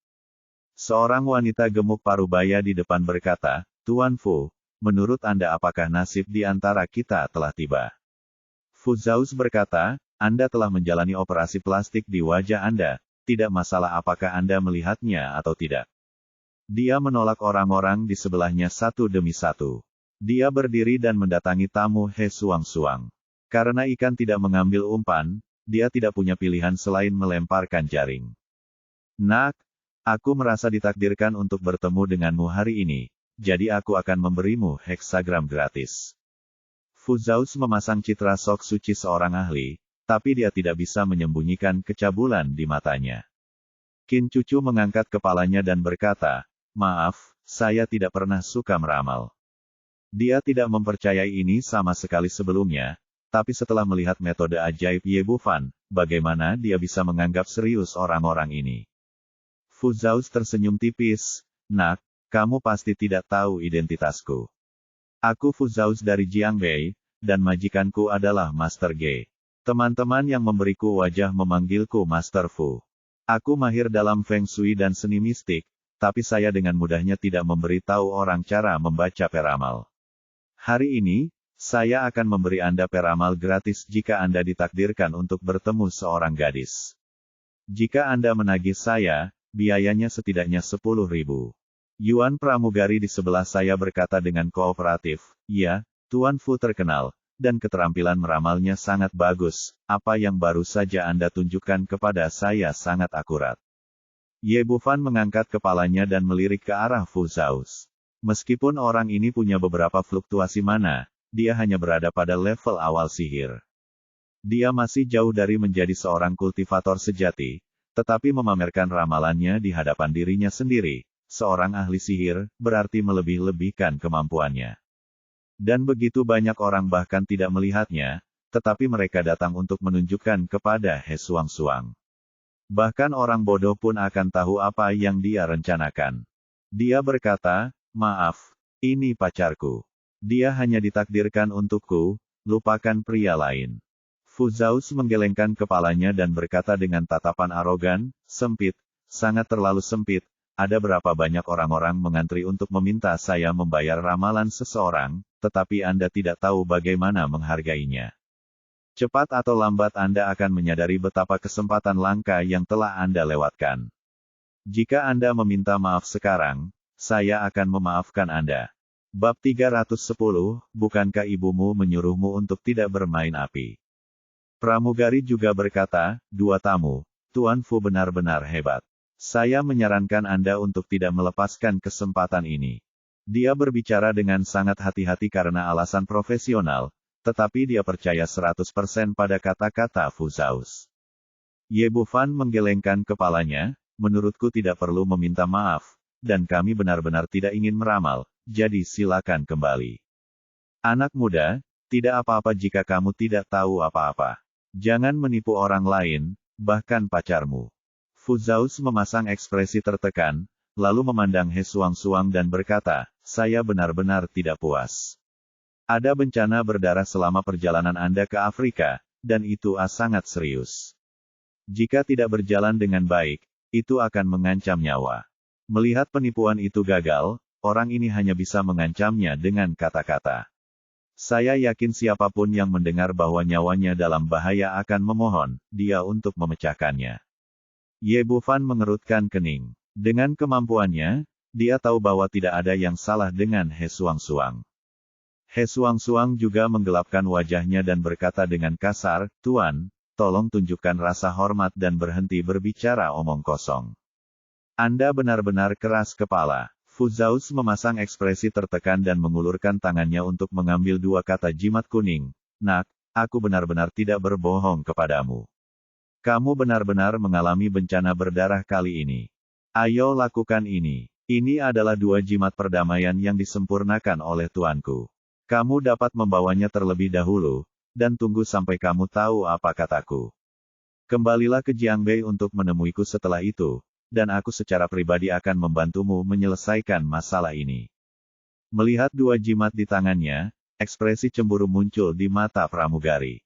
Seorang wanita gemuk parubaya di depan berkata, Tuan Fu, menurut Anda apakah nasib di antara kita telah tiba? Fu Zhao berkata, Anda telah menjalani operasi plastik di wajah Anda, tidak masalah apakah Anda melihatnya atau tidak. Dia menolak orang-orang di sebelahnya satu demi satu. Dia berdiri dan mendatangi tamu He Suang-Suang. Karena ikan tidak mengambil umpan, dia tidak punya pilihan selain melemparkan jaring. Nak, aku merasa ditakdirkan untuk bertemu denganmu hari ini, jadi aku akan memberimu heksagram gratis. Fu Zhao memasang citra sok suci seorang ahli, tapi dia tidak bisa menyembunyikan kecabulan di matanya. Qin Cucu mengangkat kepalanya dan berkata, maaf, saya tidak pernah suka meramal. Dia tidak mempercayai ini sama sekali sebelumnya, tapi setelah melihat metode ajaib Ye Bufan, bagaimana dia bisa menganggap serius orang-orang ini? Fu Zhao tersenyum tipis, nak, kamu pasti tidak tahu identitasku. Aku Fu Zhao dari Jiangbei, dan majikanku adalah Master Ge. Teman-teman yang memberiku wajah memanggilku Master Fu. Aku mahir dalam Feng Shui dan seni mistik, tapi saya dengan mudahnya tidak memberitahu orang cara membaca peramal. Hari ini, saya akan memberi Anda peramal gratis jika Anda ditakdirkan untuk bertemu seorang gadis. Jika Anda menagih saya, biayanya setidaknya 10.000 yuan. Pramugari di sebelah saya berkata dengan kooperatif, ya, Tuan Fu terkenal, dan keterampilan meramalnya sangat bagus, apa yang baru saja Anda tunjukkan kepada saya sangat akurat. Ye Bufan mengangkat kepalanya dan melirik ke arah Fu Zhao. Meskipun orang ini punya beberapa fluktuasi mana, dia hanya berada pada level awal sihir. Dia masih jauh dari menjadi seorang kultivator sejati, tetapi memamerkan ramalannya di hadapan dirinya sendiri, seorang ahli sihir, berarti melebih-lebihkan kemampuannya. Dan begitu banyak orang bahkan tidak melihatnya, tetapi mereka datang untuk menunjukkan kepada He Xuangxuang. Bahkan orang bodoh pun akan tahu apa yang dia rencanakan. Dia berkata, maaf, ini pacarku. Dia hanya ditakdirkan untukku, lupakan pria lain. Fu Zhaoz menggelengkan kepalanya dan berkata dengan tatapan arogan, sempit, sangat terlalu sempit, ada berapa banyak orang-orang mengantri untuk meminta saya membayar ramalan seseorang, tetapi Anda tidak tahu bagaimana menghargainya. Cepat atau lambat Anda akan menyadari betapa kesempatan langka yang telah Anda lewatkan. Jika Anda meminta maaf sekarang, saya akan memaafkan Anda. Bab 310, bukankah ibumu menyuruhmu untuk tidak bermain api? Pramugari juga berkata, dua tamu, Tuan Fu benar-benar hebat. Saya menyarankan Anda untuk tidak melepaskan kesempatan ini. Dia berbicara dengan sangat hati-hati karena alasan profesional, tetapi dia percaya 100% pada kata-kata Fu Zhaoz. Ye Bufan menggelengkan kepalanya, menurutku tidak perlu meminta maaf, dan kami benar-benar tidak ingin meramal, jadi silakan kembali. Anak muda, tidak apa-apa jika kamu tidak tahu apa-apa. Jangan menipu orang lain, bahkan pacarmu. Fu Zhaoz memasang ekspresi tertekan, lalu memandang He Xuangxuang dan berkata, saya benar-benar tidak puas. Ada bencana berdarah selama perjalanan Anda ke Afrika, dan itu sangat serius. Jika tidak berjalan dengan baik, itu akan mengancam nyawa. Melihat penipuan itu gagal, orang ini hanya bisa mengancamnya dengan kata-kata. Saya yakin siapapun yang mendengar bahwa nyawanya dalam bahaya akan memohon dia untuk memecahkannya. Ye Bufan mengerutkan kening. Dengan kemampuannya, dia tahu bahwa tidak ada yang salah dengan He Xuangxuang. He Xuangxuang juga menggelapkan wajahnya dan berkata dengan kasar, Tuan, tolong tunjukkan rasa hormat dan berhenti berbicara omong kosong. Anda benar-benar keras kepala. Fu Zhaoz memasang ekspresi tertekan dan mengulurkan tangannya untuk mengambil dua kata jimat kuning. Nak, aku benar-benar tidak berbohong kepadamu. Kamu benar-benar mengalami bencana berdarah kali ini. Ayo lakukan ini. Ini adalah dua jimat perdamaian yang disempurnakan oleh tuanku. Kamu dapat membawanya terlebih dahulu, dan tunggu sampai kamu tahu apa kataku. Kembalilah ke Jiangbei untuk menemuiku setelah itu, dan aku secara pribadi akan membantumu menyelesaikan masalah ini. Melihat dua jimat di tangannya, ekspresi cemburu muncul di mata pramugari.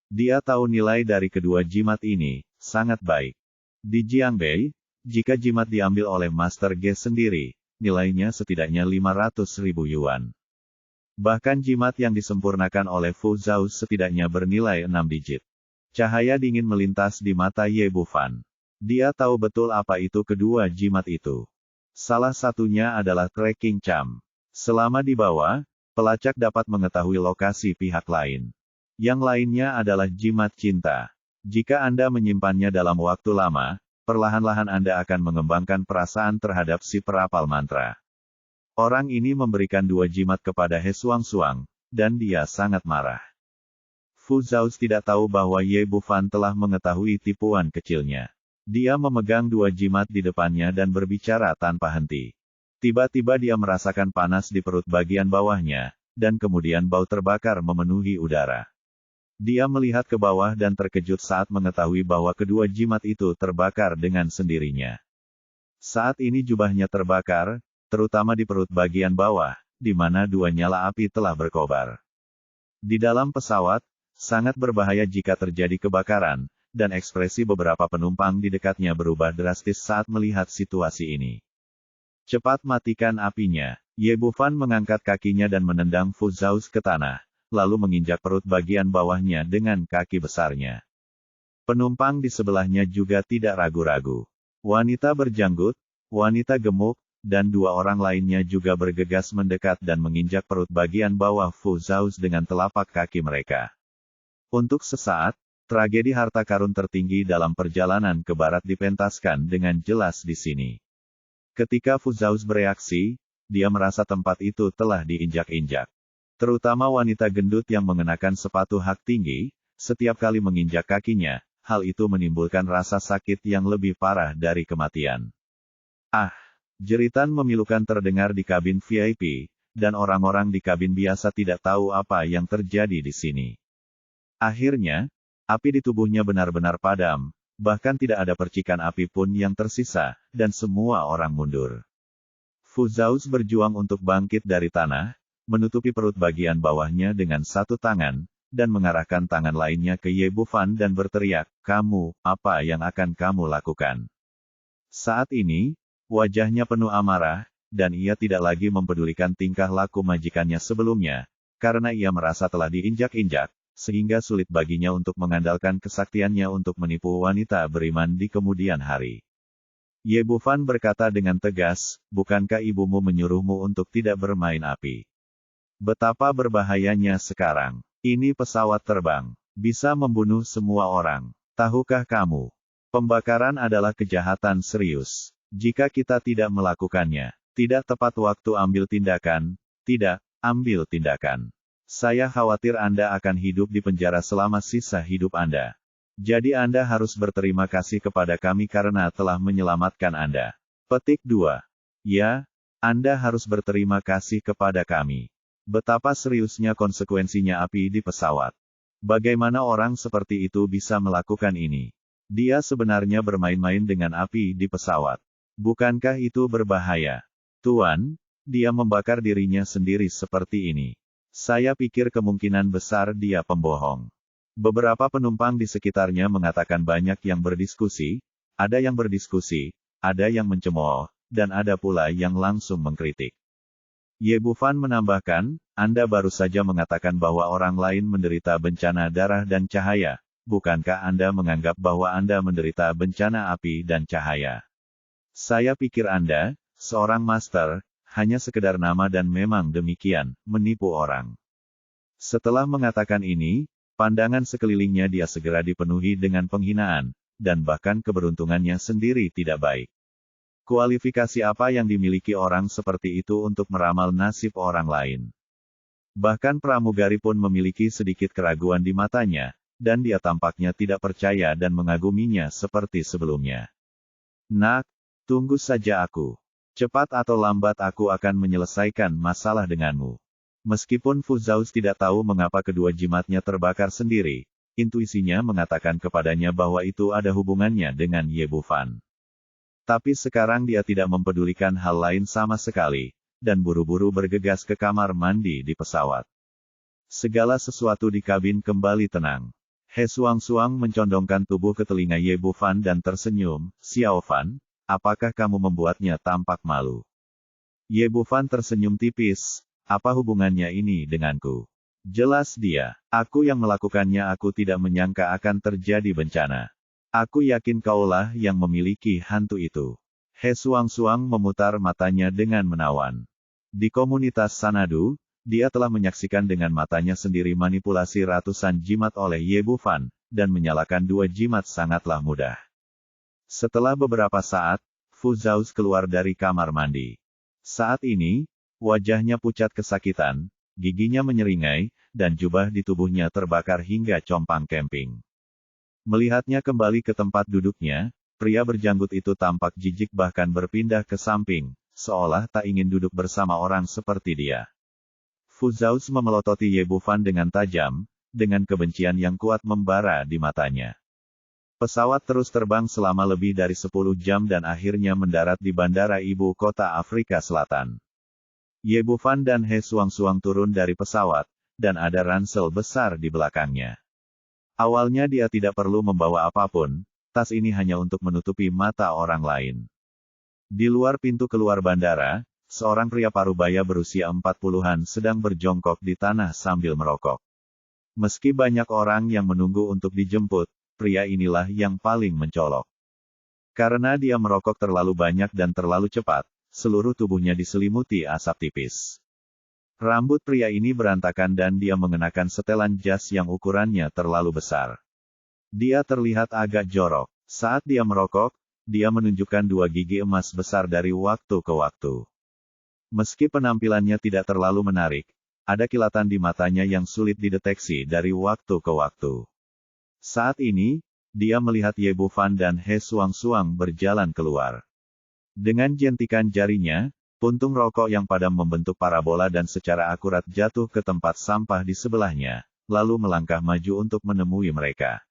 Dia tahu nilai dari kedua jimat ini, sangat baik. Di Jiangbei, jika jimat diambil oleh Master Ge sendiri, nilainya setidaknya 500.000 yuan. Bahkan jimat yang disempurnakan oleh Fu Zhaoz setidaknya bernilai 6 digit. Cahaya dingin melintas di mata Ye Bufan. Dia tahu betul apa itu kedua jimat itu. Salah satunya adalah tracking cam. Selama di bawah, pelacak dapat mengetahui lokasi pihak lain. Yang lainnya adalah jimat cinta. Jika Anda menyimpannya dalam waktu lama, perlahan-lahan Anda akan mengembangkan perasaan terhadap si perapal mantra. Orang ini memberikan dua jimat kepada He Xuangxuang, dan dia sangat marah. Fu Zhaoz tidak tahu bahwa Ye Bufan telah mengetahui tipuan kecilnya. Dia memegang dua jimat di depannya dan berbicara tanpa henti. Tiba-tiba dia merasakan panas di perut bagian bawahnya, dan kemudian bau terbakar memenuhi udara. Dia melihat ke bawah dan terkejut saat mengetahui bahwa kedua jimat itu terbakar dengan sendirinya. Saat ini jubahnya terbakar, terutama di perut bagian bawah, di mana dua nyala api telah berkobar. Di dalam pesawat, sangat berbahaya jika terjadi kebakaran, dan ekspresi beberapa penumpang di dekatnya berubah drastis saat melihat situasi ini. Cepat matikan apinya. Ye Bufan mengangkat kakinya dan menendang Fu Zhaoz ke tanah, lalu menginjak perut bagian bawahnya dengan kaki besarnya. Penumpang di sebelahnya juga tidak ragu-ragu. Wanita berjanggut, wanita gemuk, dan dua orang lainnya juga bergegas mendekat dan menginjak perut bagian bawah Fu Zhaoz dengan telapak kaki mereka. Untuk sesaat, tragedi harta karun tertinggi dalam perjalanan ke barat dipentaskan dengan jelas di sini. Ketika Fu Zhaoz bereaksi, dia merasa tempat itu telah diinjak-injak. Terutama wanita gendut yang mengenakan sepatu hak tinggi, setiap kali menginjak kakinya, hal itu menimbulkan rasa sakit yang lebih parah dari kematian. Ah! Jeritan memilukan terdengar di kabin VIP, dan orang-orang di kabin biasa tidak tahu apa yang terjadi di sini. Akhirnya, api di tubuhnya benar-benar padam, bahkan tidak ada percikan api pun yang tersisa, dan semua orang mundur. Fu Zhaoz berjuang untuk bangkit dari tanah, menutupi perut bagian bawahnya dengan satu tangan, dan mengarahkan tangan lainnya ke Ye Bufan dan berteriak, "Kamu, apa yang akan kamu lakukan?" Saat ini, wajahnya penuh amarah, dan ia tidak lagi mempedulikan tingkah laku majikannya sebelumnya, karena ia merasa telah diinjak-injak, sehingga sulit baginya untuk mengandalkan kesaktiannya untuk menipu wanita beriman di kemudian hari. Ye Bufan berkata dengan tegas, "Bukankah ibumu menyuruhmu untuk tidak bermain api? Betapa berbahayanya sekarang. Ini pesawat terbang. Bisa membunuh semua orang. Tahukah kamu? Pembakaran adalah kejahatan serius. Jika kita tidak melakukannya, tidak tepat waktu ambil tindakan, tidak, ambil tindakan. Saya khawatir Anda akan hidup di penjara selama sisa hidup Anda. Jadi Anda harus berterima kasih kepada kami karena telah menyelamatkan Anda." Petik 2. Ya, Anda harus berterima kasih kepada kami. Betapa seriusnya konsekuensinya api di pesawat. Bagaimana orang seperti itu bisa melakukan ini? Dia sebenarnya bermain-main dengan api di pesawat. Bukankah itu berbahaya? Tuan, dia membakar dirinya sendiri seperti ini. Saya pikir kemungkinan besar dia pembohong. Beberapa penumpang di sekitarnya mengatakan banyak yang berdiskusi, ada yang mencemooh, dan ada pula yang langsung mengkritik. Ye Bufan menambahkan, Anda baru saja mengatakan bahwa orang lain menderita bencana darah dan cahaya. Bukankah Anda menganggap bahwa Anda menderita bencana api dan cahaya? Saya pikir Anda, seorang master, hanya sekedar nama dan memang demikian, menipu orang. Setelah mengatakan ini, pandangan sekelilingnya dia segera dipenuhi dengan penghinaan, dan bahkan keberuntungannya sendiri tidak baik. Kualifikasi apa yang dimiliki orang seperti itu untuk meramal nasib orang lain? Bahkan pramugari pun memiliki sedikit keraguan di matanya, dan dia tampaknya tidak percaya dan mengaguminya seperti sebelumnya. "Nak, tunggu saja aku. Cepat atau lambat aku akan menyelesaikan masalah denganmu." Meskipun Fu Zhaoz tidak tahu mengapa kedua jimatnya terbakar sendiri, intuisinya mengatakan kepadanya bahwa itu ada hubungannya dengan Ye Bufan. Tapi sekarang dia tidak mempedulikan hal lain sama sekali, dan buru-buru bergegas ke kamar mandi di pesawat. Segala sesuatu di kabin kembali tenang. He Suang-Suang mencondongkan tubuh ke telinga Ye Bufan dan tersenyum, "Xiao Fan, apakah kamu membuatnya tampak malu?" Ye Bufan tersenyum tipis, "Apa hubungannya ini denganku? Jelas dia. Aku yang melakukannya. Aku tidak menyangka akan terjadi bencana. Aku yakin kaulah yang memiliki hantu itu." He Suang-Suang memutar matanya dengan menawan. Di komunitas Sanadu, dia telah menyaksikan dengan matanya sendiri manipulasi ratusan jimat oleh Ye Bufan, dan menyalakan 2 jimat sangatlah mudah. Setelah beberapa saat, Fu Zhaoz keluar dari kamar mandi. Saat ini, wajahnya pucat kesakitan, giginya menyeringai, dan jubah di tubuhnya terbakar hingga compang camping. Melihatnya kembali ke tempat duduknya, pria berjanggut itu tampak jijik bahkan berpindah ke samping, seolah tak ingin duduk bersama orang seperti dia. Fu Zhaoz memelototi Ye Bufan dengan tajam, dengan kebencian yang kuat membara di matanya. Pesawat terus terbang selama lebih dari 10 jam dan akhirnya mendarat di bandara ibu kota Afrika Selatan. Ye Bufan dan He Suang-Suang turun dari pesawat, dan ada ransel besar di belakangnya. Awalnya dia tidak perlu membawa apapun, tas ini hanya untuk menutupi mata orang lain. Di luar pintu keluar bandara, seorang pria parubaya berusia 40-an sedang berjongkok di tanah sambil merokok. Meski banyak orang yang menunggu untuk dijemput, pria inilah yang paling mencolok. Karena dia merokok terlalu banyak dan terlalu cepat, seluruh tubuhnya diselimuti asap tipis. Rambut pria ini berantakan dan dia mengenakan setelan jas yang ukurannya terlalu besar. Dia terlihat agak jorok. Saat dia merokok, dia menunjukkan 2 gigi emas besar dari waktu ke waktu. Meski penampilannya tidak terlalu menarik, ada kilatan di matanya yang sulit dideteksi dari waktu ke waktu. Saat ini, dia melihat Ye Bufan dan He Suang-Suang berjalan keluar. Dengan jentikan jarinya, puntung rokok yang padam membentuk parabola dan secara akurat jatuh ke tempat sampah di sebelahnya, lalu melangkah maju untuk menemui mereka.